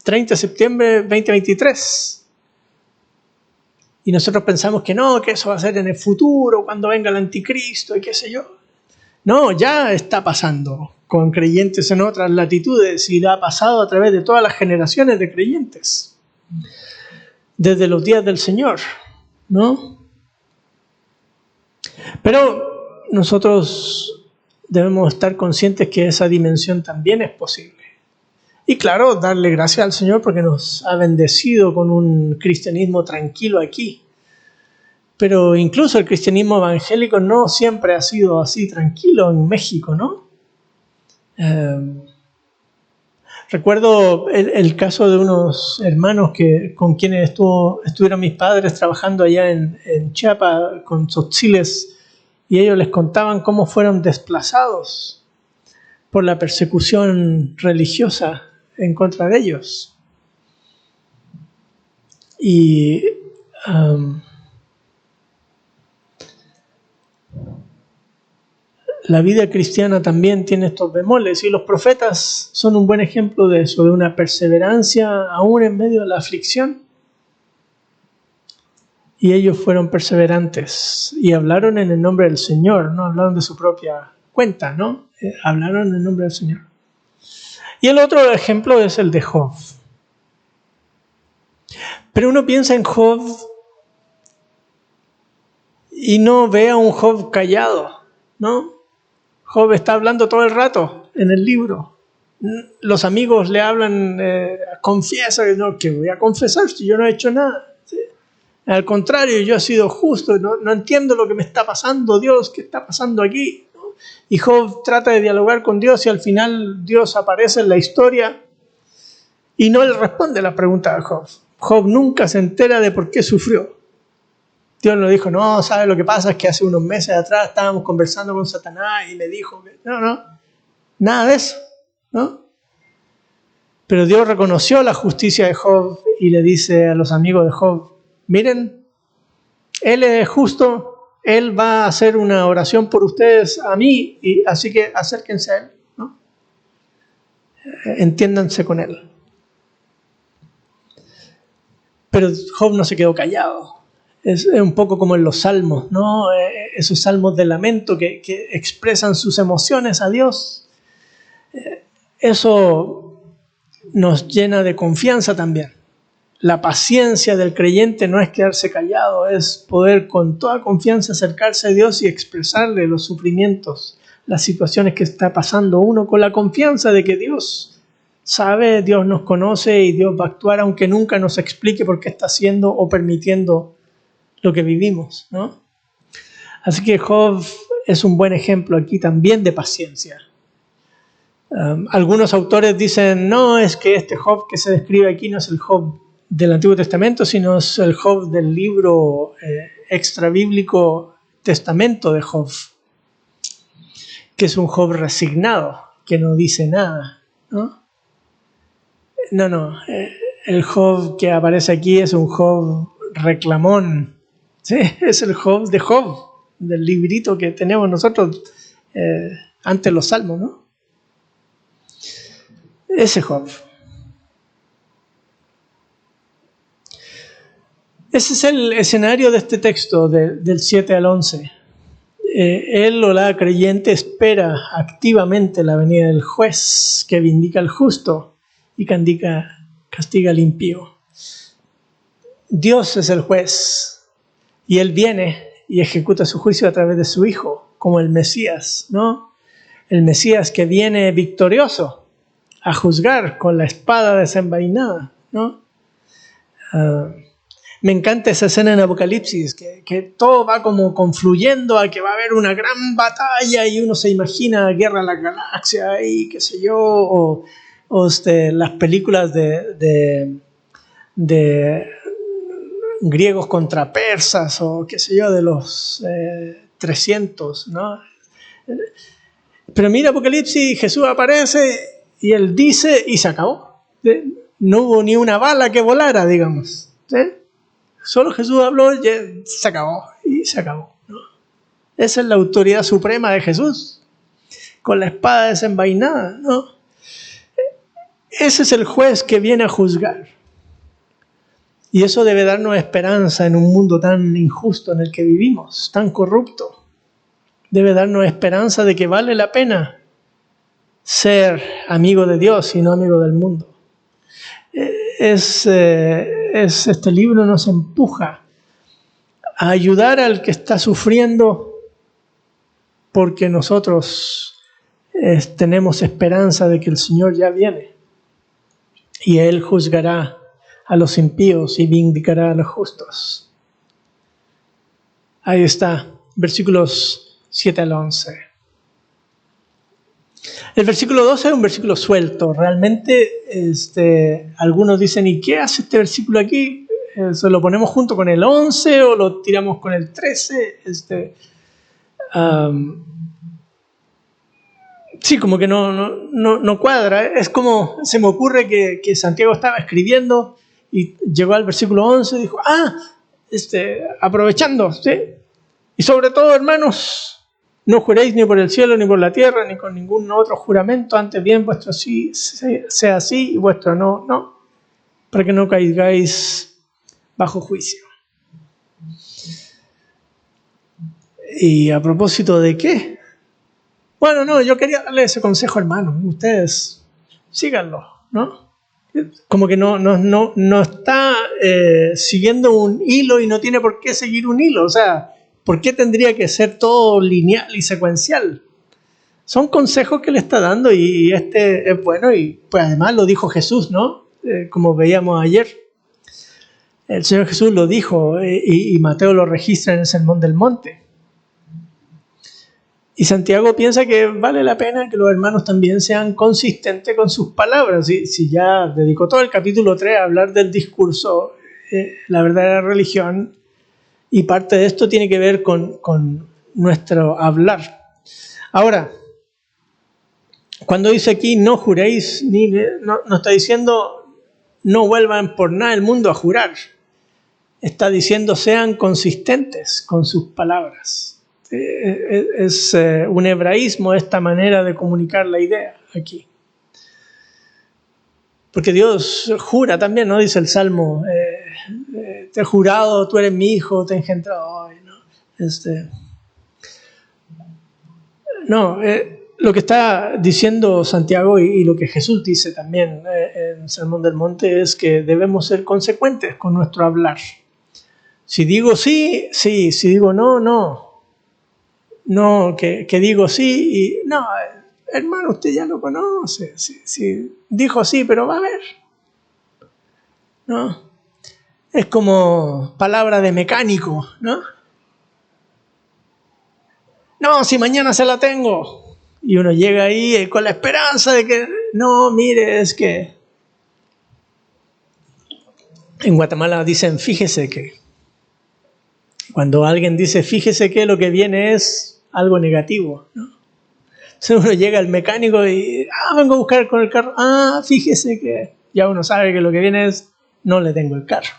S1: 30 de septiembre 2023. Y nosotros pensamos que no, que eso va a ser en el futuro, cuando venga el anticristo y qué sé yo. No, ya está pasando con creyentes en otras latitudes y ha pasado a través de todas las generaciones de creyentes. Desde los días del Señor, ¿no? Pero nosotros debemos estar conscientes que esa dimensión también es posible. Y claro, darle gracias al Señor porque nos ha bendecido con un cristianismo tranquilo aquí. Pero incluso el cristianismo evangélico no siempre ha sido así tranquilo en México, ¿no? Recuerdo el caso de unos hermanos con quienes estuvieron mis padres trabajando allá en Chiapas con tzotziles y ellos les contaban cómo fueron desplazados por la persecución religiosa en contra de ellos. Y la vida cristiana también tiene estos bemoles y los profetas son un buen ejemplo de eso, de una perseverancia aún en medio de la aflicción. Y ellos fueron perseverantes y hablaron en el nombre del Señor, no hablaron de su propia cuenta, ¿no? Hablaron en el nombre del Señor. Y el otro ejemplo es el de Job. Pero uno piensa en Job y no ve a un Job callado, ¿no? Job está hablando todo el rato en el libro. Los amigos le hablan, confiesa, no, que voy a confesar si yo no he hecho nada. ¿Sí? Al contrario, yo he sido justo, no entiendo lo que me está pasando, Dios, ¿qué está pasando aquí? ¿No? Y Job trata de dialogar con Dios y al final Dios aparece en la historia y no le responde la pregunta de Job. Job nunca se entera de por qué sufrió. Dios nos dijo, no, ¿sabes lo que pasa? Es que hace unos meses atrás estábamos conversando con Satanás y me dijo que... No, nada de eso, ¿no? Pero Dios reconoció la justicia de Job y le dice a los amigos de Job, miren, Él es justo, Él va a hacer una oración por ustedes a mí, y así que acérquense a Él, ¿no? Entiéndanse con Él. Pero Job no se quedó callado. Es un poco como en los salmos, ¿no? Esos salmos de lamento que expresan sus emociones a Dios. Eso nos llena de confianza también. La paciencia del creyente no es quedarse callado, es poder con toda confianza acercarse a Dios y expresarle los sufrimientos, las situaciones que está pasando uno, con la confianza de que Dios sabe, Dios nos conoce y Dios va a actuar aunque nunca nos explique por qué está haciendo o permitiendo lo que vivimos, ¿no? Así que Job es un buen ejemplo aquí también de paciencia. Algunos autores dicen, no, es que este Job que se describe aquí no es el Job del Antiguo Testamento, sino es el Job del libro extrabíblico Testamento de Job, que es un Job resignado, que no dice nada, ¿no? No, el Job que aparece aquí es un Job reclamón, ¿sí? Es el Job de Job, del librito que tenemos nosotros ante los salmos, ¿no? Ese Job. Ese es el escenario de este texto, del 7 al 11. Él o la creyente espera activamente la venida del juez que vindica al justo y castiga al impío. Dios es el juez y Él viene y ejecuta su juicio a través de su Hijo, como el Mesías, ¿no? El Mesías que viene victorioso a juzgar con la espada desenvainada, ¿no? Me encanta esa escena en Apocalipsis, que todo va como confluyendo a que va a haber una gran batalla y uno se imagina Guerra de las Galaxias y qué sé yo, o las películas de griegos contra persas o qué sé yo, de los 300, ¿no? Pero mira Apocalipsis, Jesús aparece y Él dice y se acabó. No hubo ni una bala que volara, digamos, ¿sí? Solo Jesús habló y se acabó, ¿no? Esa es la autoridad suprema de Jesús, con la espada desenvainada, ¿no? Ese es el juez que viene a juzgar. Y eso debe darnos esperanza en un mundo tan injusto en el que vivimos, tan corrupto. Debe darnos esperanza de que vale la pena ser amigo de Dios y no amigo del mundo. Este libro nos empuja a ayudar al que está sufriendo porque nosotros tenemos esperanza de que el Señor ya viene y Él juzgará a los impíos y vindicará a los justos. Ahí está, versículos 7 al 11. El versículo 12 es un versículo suelto. Realmente algunos dicen, ¿y qué hace este versículo aquí? ¿Se lo ponemos junto con el 11 o lo tiramos con el 13? Sí, como que no cuadra. Es como, se me ocurre que Santiago estaba escribiendo y llegó al versículo 11 y dijo, aprovechando, ¿sí? Y sobre todo, hermanos, no juréis ni por el cielo, ni por la tierra, ni con ningún otro juramento, antes bien vuestro sí sea sí y vuestro no, para que no caigáis bajo juicio. ¿Y a propósito de qué? Bueno, yo quería darle ese consejo, hermano. Ustedes síganlo, ¿no? Como que no está siguiendo un hilo y no tiene por qué seguir un hilo. O sea, ¿por qué tendría que ser todo lineal y secuencial? Son consejos que le está dando y es bueno y pues además lo dijo Jesús, ¿no? Como veíamos ayer. El Señor Jesús lo dijo y Mateo lo registra en el Sermón del Monte. Y Santiago piensa que vale la pena que los hermanos también sean consistentes con sus palabras. Si ya dedicó todo el capítulo 3 a hablar del discurso, la verdadera religión, y parte de esto tiene que ver con nuestro hablar. Ahora, cuando dice aquí no juréis, no está diciendo no vuelvan por nada del mundo a jurar. Está diciendo sean consistentes con sus palabras. Es un hebraísmo esta manera de comunicar la idea aquí. Porque Dios jura también, ¿no? Dice el Salmo, te he jurado, tú eres mi hijo, te he engendrado hoy, ¿no? No, lo que está diciendo Santiago y lo que Jesús dice también en Sermón del Monte es que debemos ser consecuentes con nuestro hablar. Si digo sí, sí, si digo no, no. No, que digo sí y no, hermano, usted ya lo conoce. Sí, dijo sí, pero va a ver. ¿No? Es como palabra de mecánico, ¿no? No, si mañana se la tengo. Y uno llega ahí con la esperanza de que, no, mire, es que en Guatemala dicen fíjese que. Cuando alguien dice fíjese que, lo que viene es algo negativo, ¿no? Entonces uno llega al mecánico y, vengo a buscar con el carro. Fíjese que. Ya uno sabe que lo que viene es, no le tengo el carro.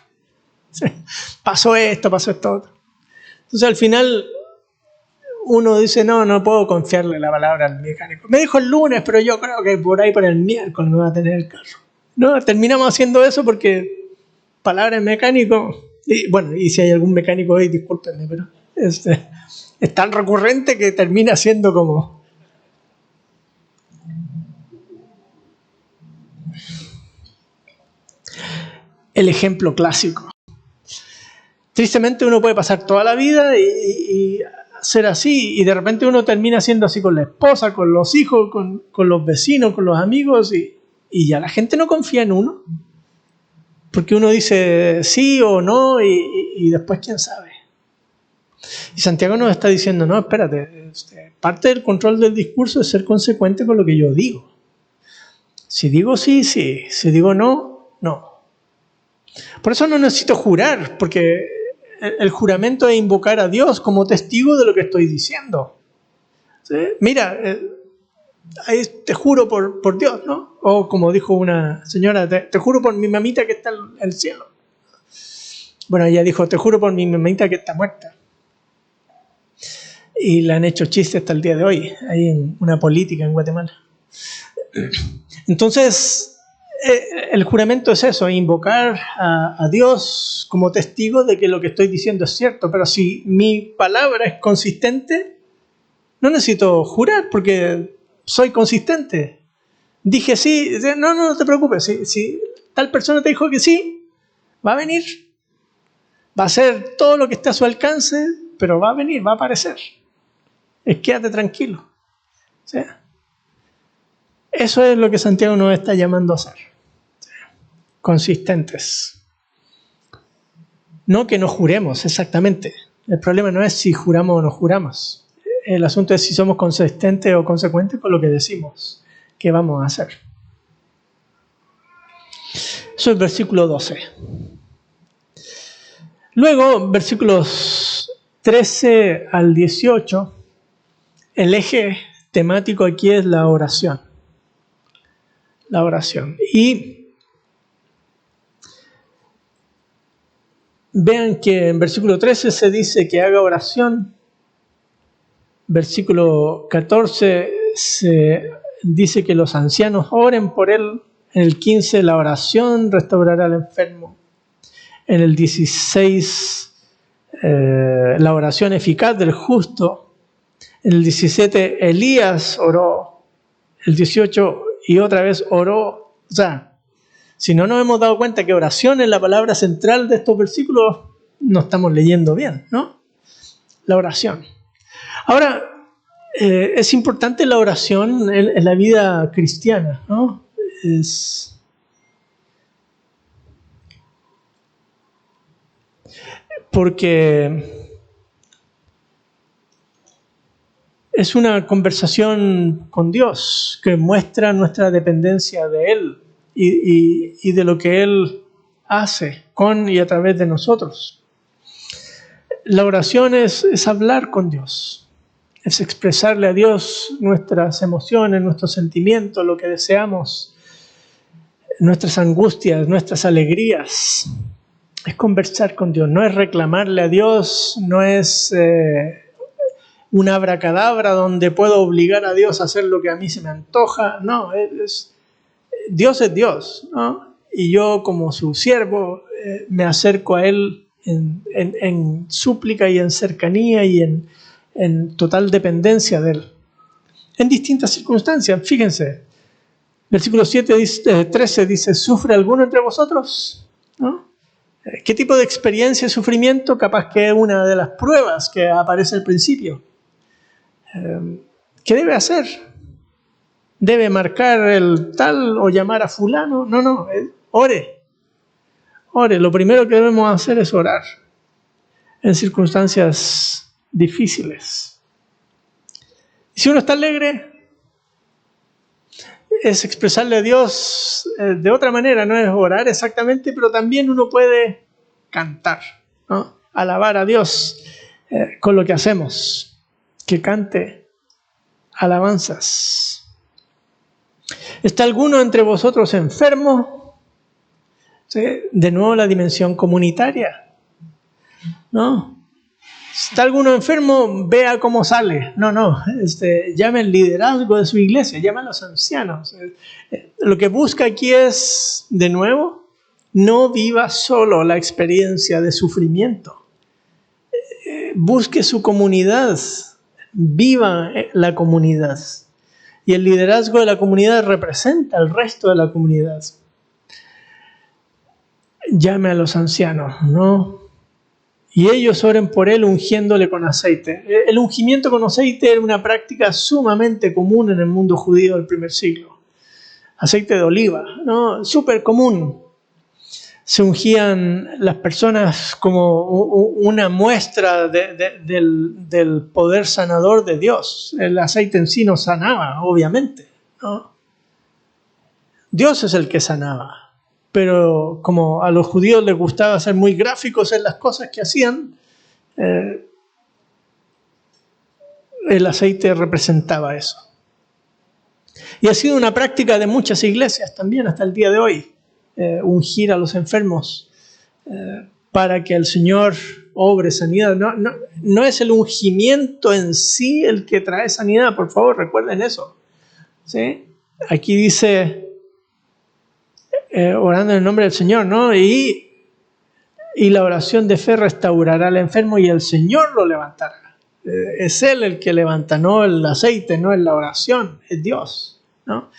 S1: Pasó esto otro. Entonces al final uno dice, no puedo confiarle la palabra al mecánico. Me dijo el lunes, pero yo creo que por ahí por el miércoles me va a tener el carro. No, terminamos haciendo eso porque palabra del mecánico, y bueno, y si hay algún mecánico ahí, discúlpenme, pero es tan recurrente que termina siendo como... El ejemplo clásico. Tristemente uno puede pasar toda la vida y ser así, y de repente uno termina siendo así con la esposa, con los hijos, con los vecinos, con los amigos, y ya la gente no confía en uno. Porque uno dice sí o no y después quién sabe. Y Santiago nos está diciendo, no, espérate, parte del control del discurso es ser consecuente con lo que yo digo. Si digo sí, sí. Si digo no, no. Por eso no necesito jurar, porque el juramento es invocar a Dios como testigo de lo que estoy diciendo. ¿Sí? Mira, ahí te juro por Dios, ¿no? O como dijo una señora, te juro por mi mamita que está en el cielo. Bueno, ella dijo, te juro por mi mamita que está muerta. Y le han hecho chistes hasta el día de hoy, hay en una política en Guatemala. Entonces, el juramento es eso, invocar a Dios como testigo de que lo que estoy diciendo es cierto, pero si mi palabra es consistente, no necesito jurar porque soy consistente. Dije sí, no te preocupes, si tal persona te dijo que sí, va a venir, va a hacer todo lo que esté a su alcance, pero va a venir, va a aparecer. Quédate tranquilo. ¿Sí? Eso es lo que Santiago nos está llamando a hacer. Consistentes. No que no juremos, exactamente. El problema no es si juramos o no juramos. El asunto es si somos consistentes o consecuentes con lo que decimos que vamos a hacer. Eso es versículo 12. Luego, versículos 13 al 18, el eje temático aquí es la oración. La oración. Y vean que en versículo 13 se dice que haga oración. Versículo 14 se dice que los ancianos oren por él. En el 15 la oración restaurará al enfermo. En el 16 la oración eficaz del justo. En el 17 Elías oró. El 18 y otra vez oró. O sea, si no nos hemos dado cuenta que oración es la palabra central de estos versículos, no estamos leyendo bien, ¿no? La oración. Ahora, es importante la oración en la vida cristiana, ¿no? Porque es una conversación con Dios que muestra nuestra dependencia de Él y de lo que Él hace con y a través de nosotros. La oración es hablar con Dios, es expresarle a Dios nuestras emociones, nuestros sentimientos, lo que deseamos, nuestras angustias, nuestras alegrías. Es conversar con Dios, no es reclamarle a Dios, no es un abracadabra donde puedo obligar a Dios a hacer lo que a mí se me antoja. No, Dios es Dios, ¿no? Y yo como su siervo me acerco a Él en súplica y en cercanía y en total dependencia de Él. En distintas circunstancias, fíjense. Versículo 13 dice, ¿sufre alguno entre vosotros? ¿No? ¿Qué tipo de experiencia y sufrimiento? Capaz que es una de las pruebas que aparece al principio. ¿Qué debe hacer? ¿Debe marcar el tal o llamar a fulano? No, ore. Ore, lo primero que debemos hacer es orar en circunstancias difíciles. Y si uno está alegre, es expresarle a Dios de otra manera, no es orar exactamente, pero también uno puede cantar, ¿no? Alabar a Dios con lo que hacemos, que cante alabanzas. ¿Está alguno entre vosotros enfermo? ¿Sí? De nuevo la dimensión comunitaria, ¿no? ¿Está alguno enfermo? Vea cómo sale. No. Llame el liderazgo de su iglesia, llame a los ancianos. Lo que busca aquí es, de nuevo, no viva solo la experiencia de sufrimiento. Busque su comunidad, viva la comunidad. Y el liderazgo de la comunidad representa al resto de la comunidad. Llame a los ancianos, ¿no? Y ellos oren por él ungiéndole con aceite. El ungimiento con aceite era una práctica sumamente común en el mundo judío del primer siglo. Aceite de oliva, ¿no? Súper común. Se ungían las personas como una muestra del poder sanador de Dios. El aceite en sí no sanaba, obviamente, ¿no? Dios es el que sanaba. Pero como a los judíos les gustaba ser muy gráficos en las cosas que hacían, el aceite representaba eso. Y ha sido una práctica de muchas iglesias también hasta el día de hoy, ungir a los enfermos para que el Señor obre sanidad. No es el ungimiento en sí el que trae sanidad, por favor, recuerden eso. ¿Sí? Aquí dice... orando en el nombre del Señor, ¿no? Y la oración de fe restaurará al enfermo y el Señor lo levantará. Es Él el que levanta, no el aceite, no es la oración, es Dios, ¿no?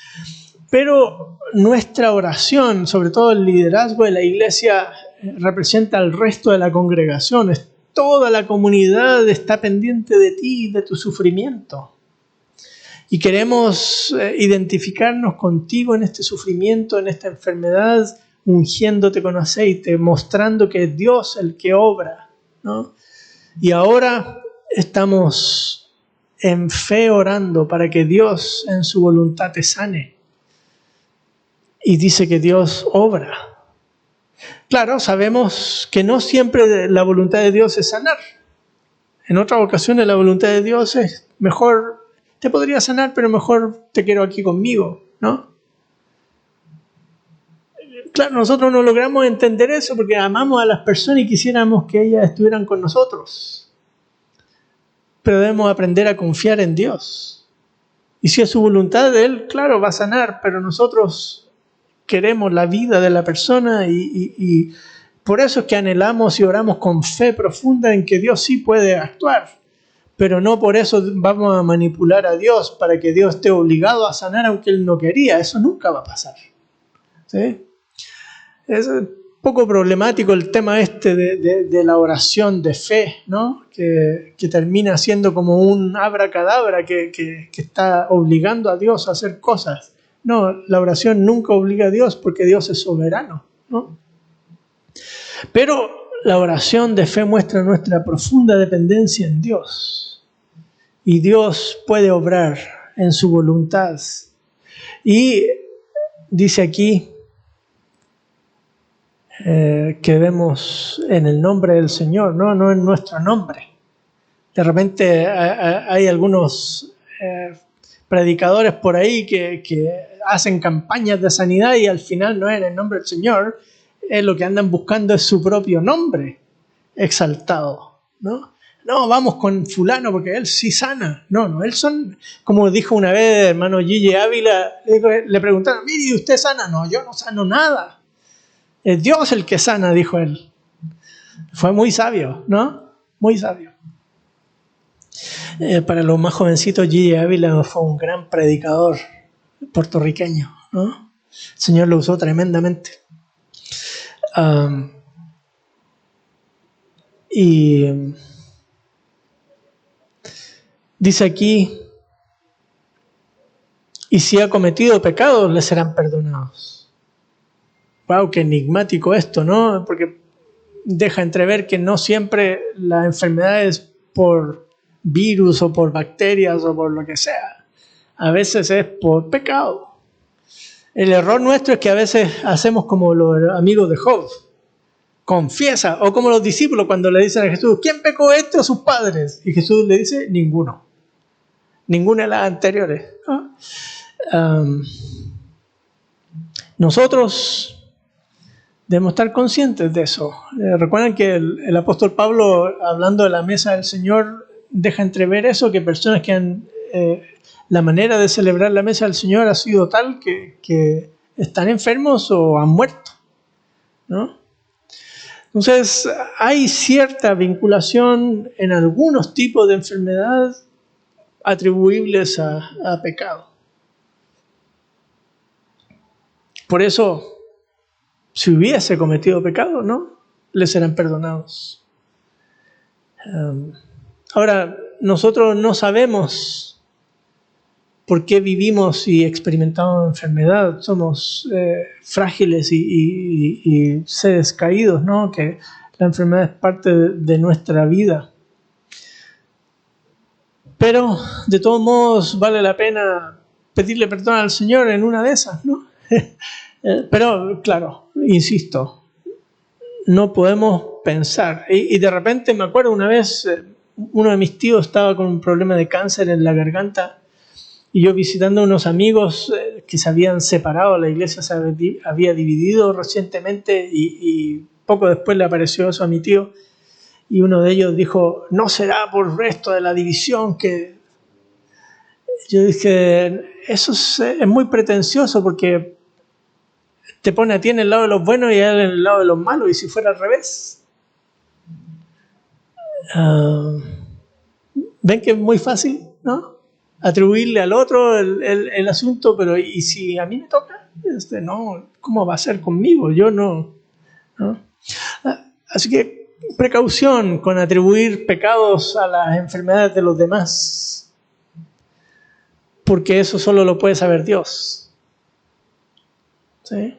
S1: Pero nuestra oración, sobre todo el liderazgo de la iglesia, representa al resto de la congregación. Toda la comunidad está pendiente de ti y de tu sufrimiento. Y queremos identificarnos contigo en este sufrimiento, en esta enfermedad, ungiéndote con aceite, mostrando que es Dios el que obra, ¿no? Y ahora estamos en fe orando para que Dios en su voluntad te sane. Y dice que Dios obra. Claro, sabemos que no siempre la voluntad de Dios es sanar. En otras ocasiones la voluntad de Dios es mejor... Te podría sanar, pero mejor te quiero aquí conmigo, ¿no? Claro, nosotros no logramos entender eso porque amamos a las personas y quisiéramos que ellas estuvieran con nosotros. Pero debemos aprender a confiar en Dios. Y si es su voluntad de Él, claro, va a sanar, pero nosotros queremos la vida de la persona y por eso es que anhelamos y oramos con fe profunda en que Dios sí puede actuar. Pero no por eso vamos a manipular a Dios para que Dios esté obligado a sanar aunque Él no quería. Eso nunca va a pasar. ¿Sí? Es un poco problemático el tema de la oración de fe, ¿no? Que termina siendo como un abracadabra que está obligando a Dios a hacer cosas. No, la oración nunca obliga a Dios porque Dios es soberano, ¿no? Pero la oración de fe muestra nuestra profunda dependencia en Dios. Y Dios puede obrar en su voluntad. Y dice aquí que vemos en el nombre del Señor, no en nuestro nombre. De repente hay algunos predicadores por ahí que hacen campañas de sanidad y al final no es en el nombre del Señor. Lo que andan buscando es su propio nombre exaltado, ¿no? No, vamos con fulano porque él sí sana. No, él son, como dijo una vez el hermano Gigi Ávila, le preguntaron, mire, ¿y usted sana? No, yo no sano nada. Es Dios el que sana, dijo él. Fue muy sabio, ¿no? Muy sabio. Para los más jovencitos, Gigi Ávila fue un gran predicador puertorriqueño, ¿no? El Señor lo usó tremendamente. Y dice aquí, y si ha cometido pecados, le serán perdonados. Wow, qué enigmático esto, ¿no? Porque deja entrever que no siempre la enfermedad es por virus o por bacterias o por lo que sea. A veces es por pecado. El error nuestro es que a veces hacemos como los amigos de Job. Confiesa, o como los discípulos cuando le dicen a Jesús, ¿quién pecó o sus padres? Y Jesús le dice, ninguno. Ninguna de las anteriores. Nosotros debemos estar conscientes de eso. Recuerden que el apóstol Pablo, hablando de la mesa del Señor, deja entrever eso, que personas que han... la manera de celebrar la mesa del Señor ha sido tal que están enfermos o han muerto, ¿no? Entonces, hay cierta vinculación en algunos tipos de enfermedad atribuibles a pecado. Por eso, si hubiese cometido pecado, ¿no? Le serán perdonados. Ahora, nosotros no sabemos por qué vivimos y experimentamos enfermedad. Somos frágiles y seres caídos, ¿no? Que la enfermedad es parte de nuestra vida. Pero, de todos modos, vale la pena pedirle perdón al Señor en una de esas, ¿no? Pero, claro, insisto, no podemos pensar. Y de repente me acuerdo una vez, uno de mis tíos estaba con un problema de cáncer en la garganta y yo visitando a unos amigos que se habían separado, la iglesia se había dividido recientemente y poco después le apareció eso a mi tío y uno de ellos dijo, no será por resto de la división que... Yo dije, eso es muy pretencioso porque te pone a ti en el lado de los buenos y a él en el lado de los malos, y si fuera al revés. ¿Ven que es muy fácil, no? Atribuirle al otro el asunto, pero ¿y si a mí me toca? No, ¿cómo va a ser conmigo? Yo no. Así que precaución con atribuir pecados a las enfermedades de los demás, porque eso solo lo puede saber Dios. ¿Sí?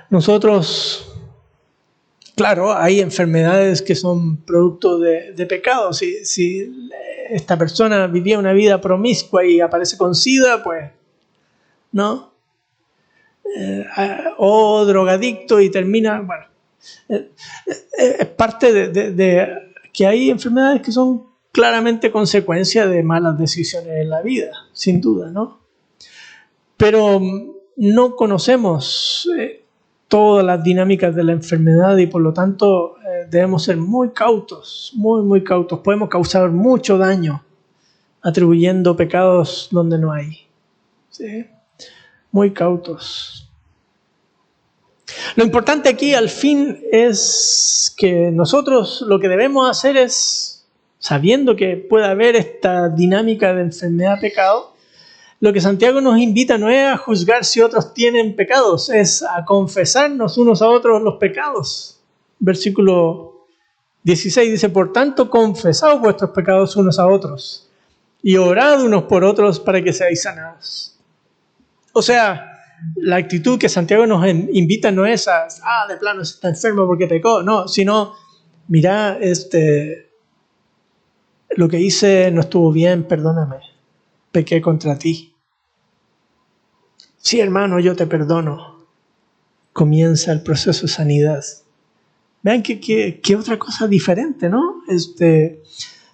S1: Nosotros, claro, hay enfermedades que son producto de pecado. Si esta persona vivía una vida promiscua y aparece con SIDA, pues, ¿no? O drogadicto y termina, bueno, es parte de que hay enfermedades que son claramente consecuencia de malas decisiones en la vida, sin duda, ¿no? Pero no conocemos todas las dinámicas de la enfermedad y por lo tanto debemos ser muy cautos, muy cautos. Podemos causar mucho daño atribuyendo pecados donde no hay. ¿Sí? Muy cautos. Lo importante aquí al fin es que nosotros lo que debemos hacer es, sabiendo que puede haber esta dinámica de enfermedad-pecado, lo que Santiago nos invita no es a juzgar si otros tienen pecados, es a confesarnos unos a otros los pecados. Versículo 16 dice, por tanto, confesad vuestros pecados unos a otros y orad unos por otros para que seáis sanados. O sea, la actitud que Santiago nos invita no es a, de plano está enfermo porque pecó, no, sino, mira, lo que hice no estuvo bien, perdóname, pequé contra ti. Sí, hermano, yo te perdono. Comienza el proceso de sanidad. Vean que otra cosa diferente, ¿no?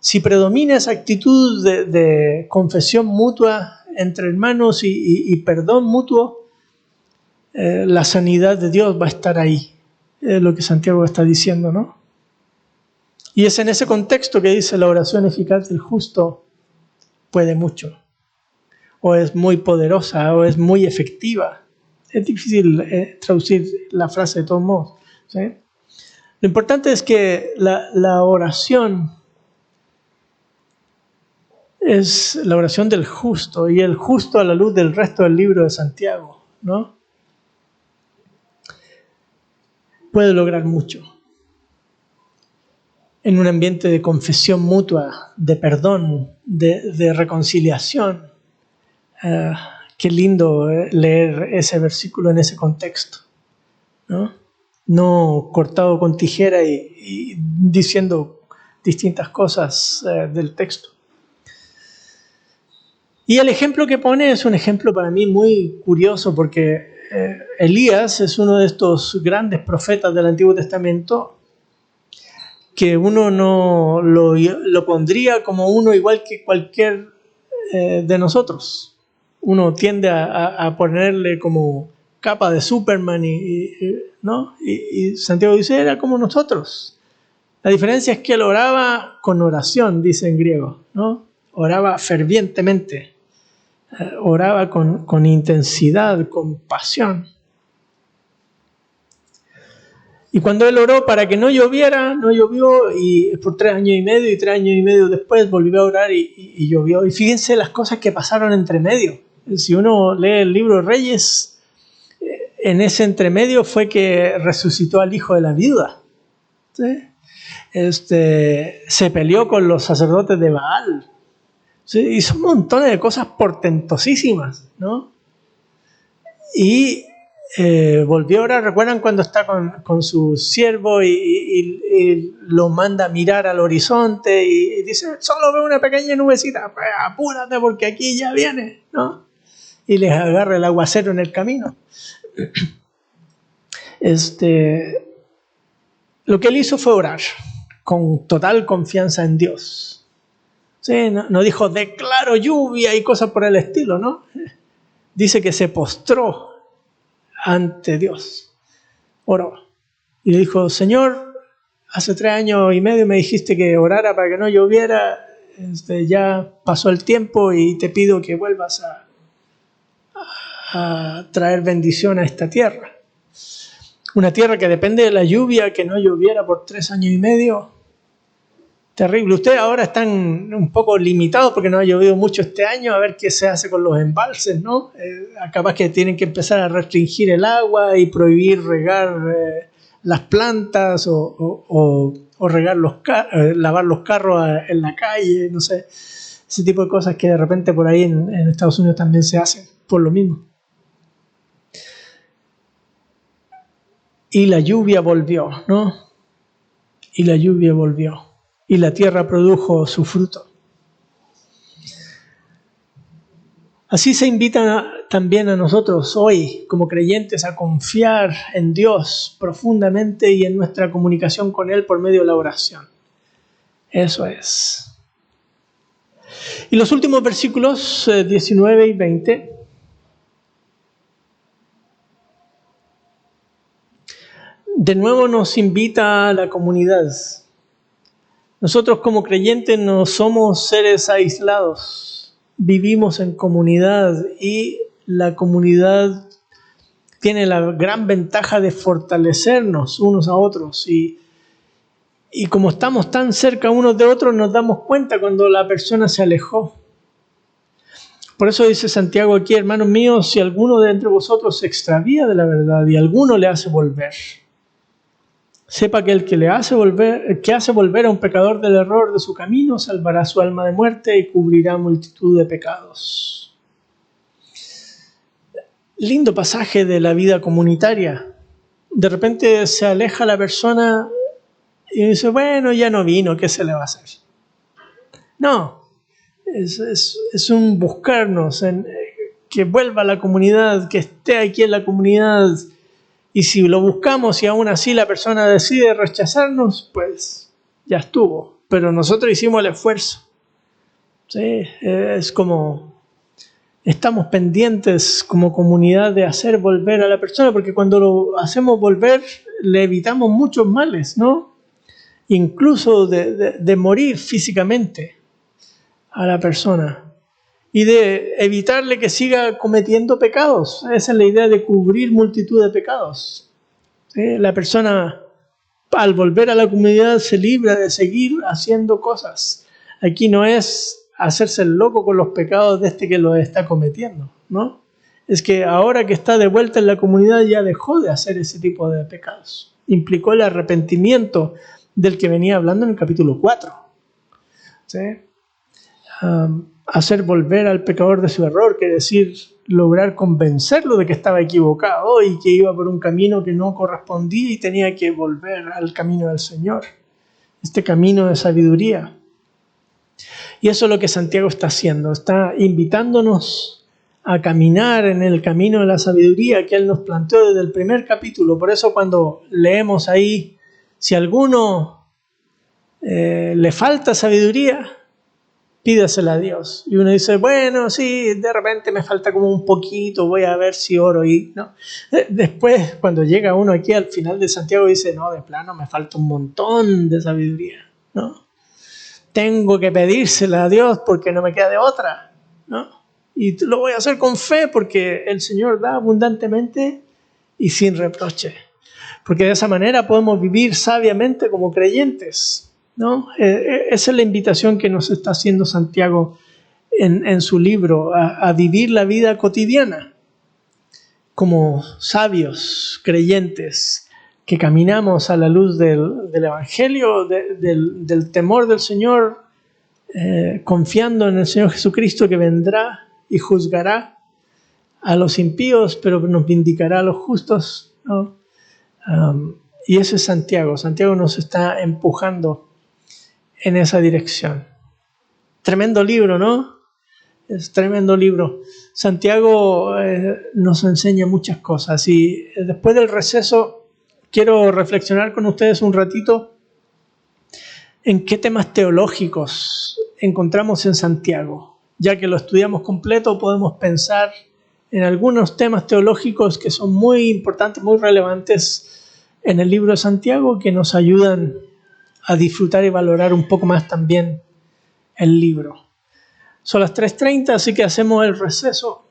S1: Si predomina esa actitud de confesión mutua entre hermanos y perdón mutuo, la sanidad de Dios va a estar ahí. Es lo que Santiago está diciendo, ¿no? Y es en ese contexto que dice la oración eficaz del justo puede mucho. O es muy poderosa, o es muy efectiva. Es difícil traducir la frase de todos modos, ¿sí? Lo importante es que la oración es la oración del justo, y el justo a la luz del resto del libro de Santiago, ¿no? Puede lograr mucho en un ambiente de confesión mutua, de perdón, de reconciliación. Qué lindo leer ese versículo en ese contexto, ¿no? No cortado con tijera y diciendo distintas cosas del texto. Y el ejemplo que pone es un ejemplo para mí muy curioso, porque Elías es uno de estos grandes profetas del Antiguo Testamento que uno no lo pondría como uno igual que cualquier de nosotros. Uno tiende a ponerle como capa de Superman, ¿no? Y Santiago dice, era como nosotros. La diferencia es que él oraba con oración, dice en griego, ¿no? Oraba fervientemente, oraba con intensidad, con pasión. Y cuando él oró para que no lloviera, no llovió, y por 3 años y medio, y 3 años y medio después volvió a orar y llovió. Y fíjense las cosas que pasaron entre medio. Si uno lee el libro de Reyes, en ese entremedio fue que resucitó al hijo de la viuda, ¿sí? Se peleó con los sacerdotes de Baal, ¿sí? Hizo un montón de cosas portentosísimas, ¿no? Y volvió a orar. ¿Recuerdan cuando está con su siervo y lo manda a mirar al horizonte y dice, solo veo una pequeña nubecita, pues apúrate porque aquí ya viene, ¿no? Y les agarra el aguacero en el camino. Lo que él hizo fue orar con total confianza en Dios. ¿Sí? No dijo, declaro lluvia y cosas por el estilo, ¿no? Dice que se postró ante Dios, oró. Y le dijo, Señor, hace 3 años y medio me dijiste que orara para que no lloviera, ya pasó el tiempo y te pido que vuelvas a traer bendición a esta tierra. Una tierra que depende de la lluvia, que no lloviera por 3 años y medio. Terrible. Ustedes ahora están un poco limitados porque no ha llovido mucho este año, a ver qué se hace con los embalses, ¿no? Capaz que tienen que empezar a restringir el agua y prohibir regar las plantas o regar lavar los carros en la calle, no sé. Ese tipo de cosas que de repente por ahí en Estados Unidos también se hacen por lo mismo. Y la lluvia volvió, ¿no? Y la lluvia volvió. Y la tierra produjo su fruto. Así se invita también a nosotros hoy, como creyentes, a confiar en Dios profundamente y en nuestra comunicación con Él por medio de la oración. Eso es. Y los últimos versículos 19 y 20. De nuevo nos invita a la comunidad. Nosotros como creyentes no somos seres aislados, vivimos en comunidad y la comunidad tiene la gran ventaja de fortalecernos unos a otros y como estamos tan cerca unos de otros nos damos cuenta cuando la persona se alejó. Por eso dice Santiago aquí, hermanos míos, si alguno de entre vosotros se extravía de la verdad y alguno le hace volver, sepa que el que hace volver a un pecador del error de su camino, salvará su alma de muerte y cubrirá multitud de pecados. Lindo pasaje de la vida comunitaria. De repente se aleja la persona y dice, bueno, ya no vino, ¿qué se le va a hacer? No, es un buscarnos, que vuelva a la comunidad, que esté aquí en la comunidad. Y si lo buscamos y aún así la persona decide rechazarnos, pues ya estuvo. Pero nosotros hicimos el esfuerzo. ¿Sí? Es como estamos pendientes como comunidad de hacer volver a la persona, porque cuando lo hacemos volver le evitamos muchos males, ¿no? Incluso de morir físicamente a la persona. y de evitarle que siga cometiendo pecados. Esa es la idea de cubrir multitud de pecados. ¿Sí? La persona, al volver a la comunidad, se libra de seguir haciendo cosas. Aquí no es hacerse el loco con los pecados de este que los está cometiendo, ¿no? Es que ahora que está de vuelta en la comunidad ya dejó de hacer ese tipo de pecados. Implicó el arrepentimiento del que venía hablando en el capítulo 4. ¿Sí? Hacer volver al pecador de su error, quiere decir lograr convencerlo de que estaba equivocado y que iba por un camino que no correspondía y tenía que volver al camino del Señor. Este camino de sabiduría. Y eso es lo que Santiago está haciendo. Está invitándonos a caminar en el camino de la sabiduría que él nos planteó desde el primer capítulo. Por eso cuando leemos ahí, si a alguno le falta sabiduría, pídasela a Dios. Y uno dice, bueno, sí, de repente me falta como un poquito, voy a ver si oro. Y no. Después, cuando llega uno aquí al final de Santiago, dice, no, de plano me falta un montón de sabiduría, ¿no? Tengo que pedírsela a Dios porque no me queda de otra, ¿no? Y lo voy a hacer con fe porque el Señor da abundantemente y sin reproche. Porque de esa manera podemos vivir sabiamente como creyentes, ¿no? Esa es la invitación que nos está haciendo Santiago en su libro, a vivir la vida cotidiana como sabios, creyentes, que caminamos a la luz del Evangelio, del temor del Señor, confiando en el Señor Jesucristo que vendrá y juzgará a los impíos, pero nos vindicará a los justos, ¿no? Y ese es Santiago. Santiago nos está empujando en esa dirección. Tremendo libro, ¿no? Es tremendo libro. Santiago nos enseña muchas cosas y después del receso quiero reflexionar con ustedes un ratito en qué temas teológicos encontramos en Santiago. Ya que lo estudiamos completo, podemos pensar en algunos temas teológicos que son muy importantes, muy relevantes en el libro de Santiago, que nos ayudan a disfrutar y valorar un poco más también el libro. Son las 3:30, así que hacemos el receso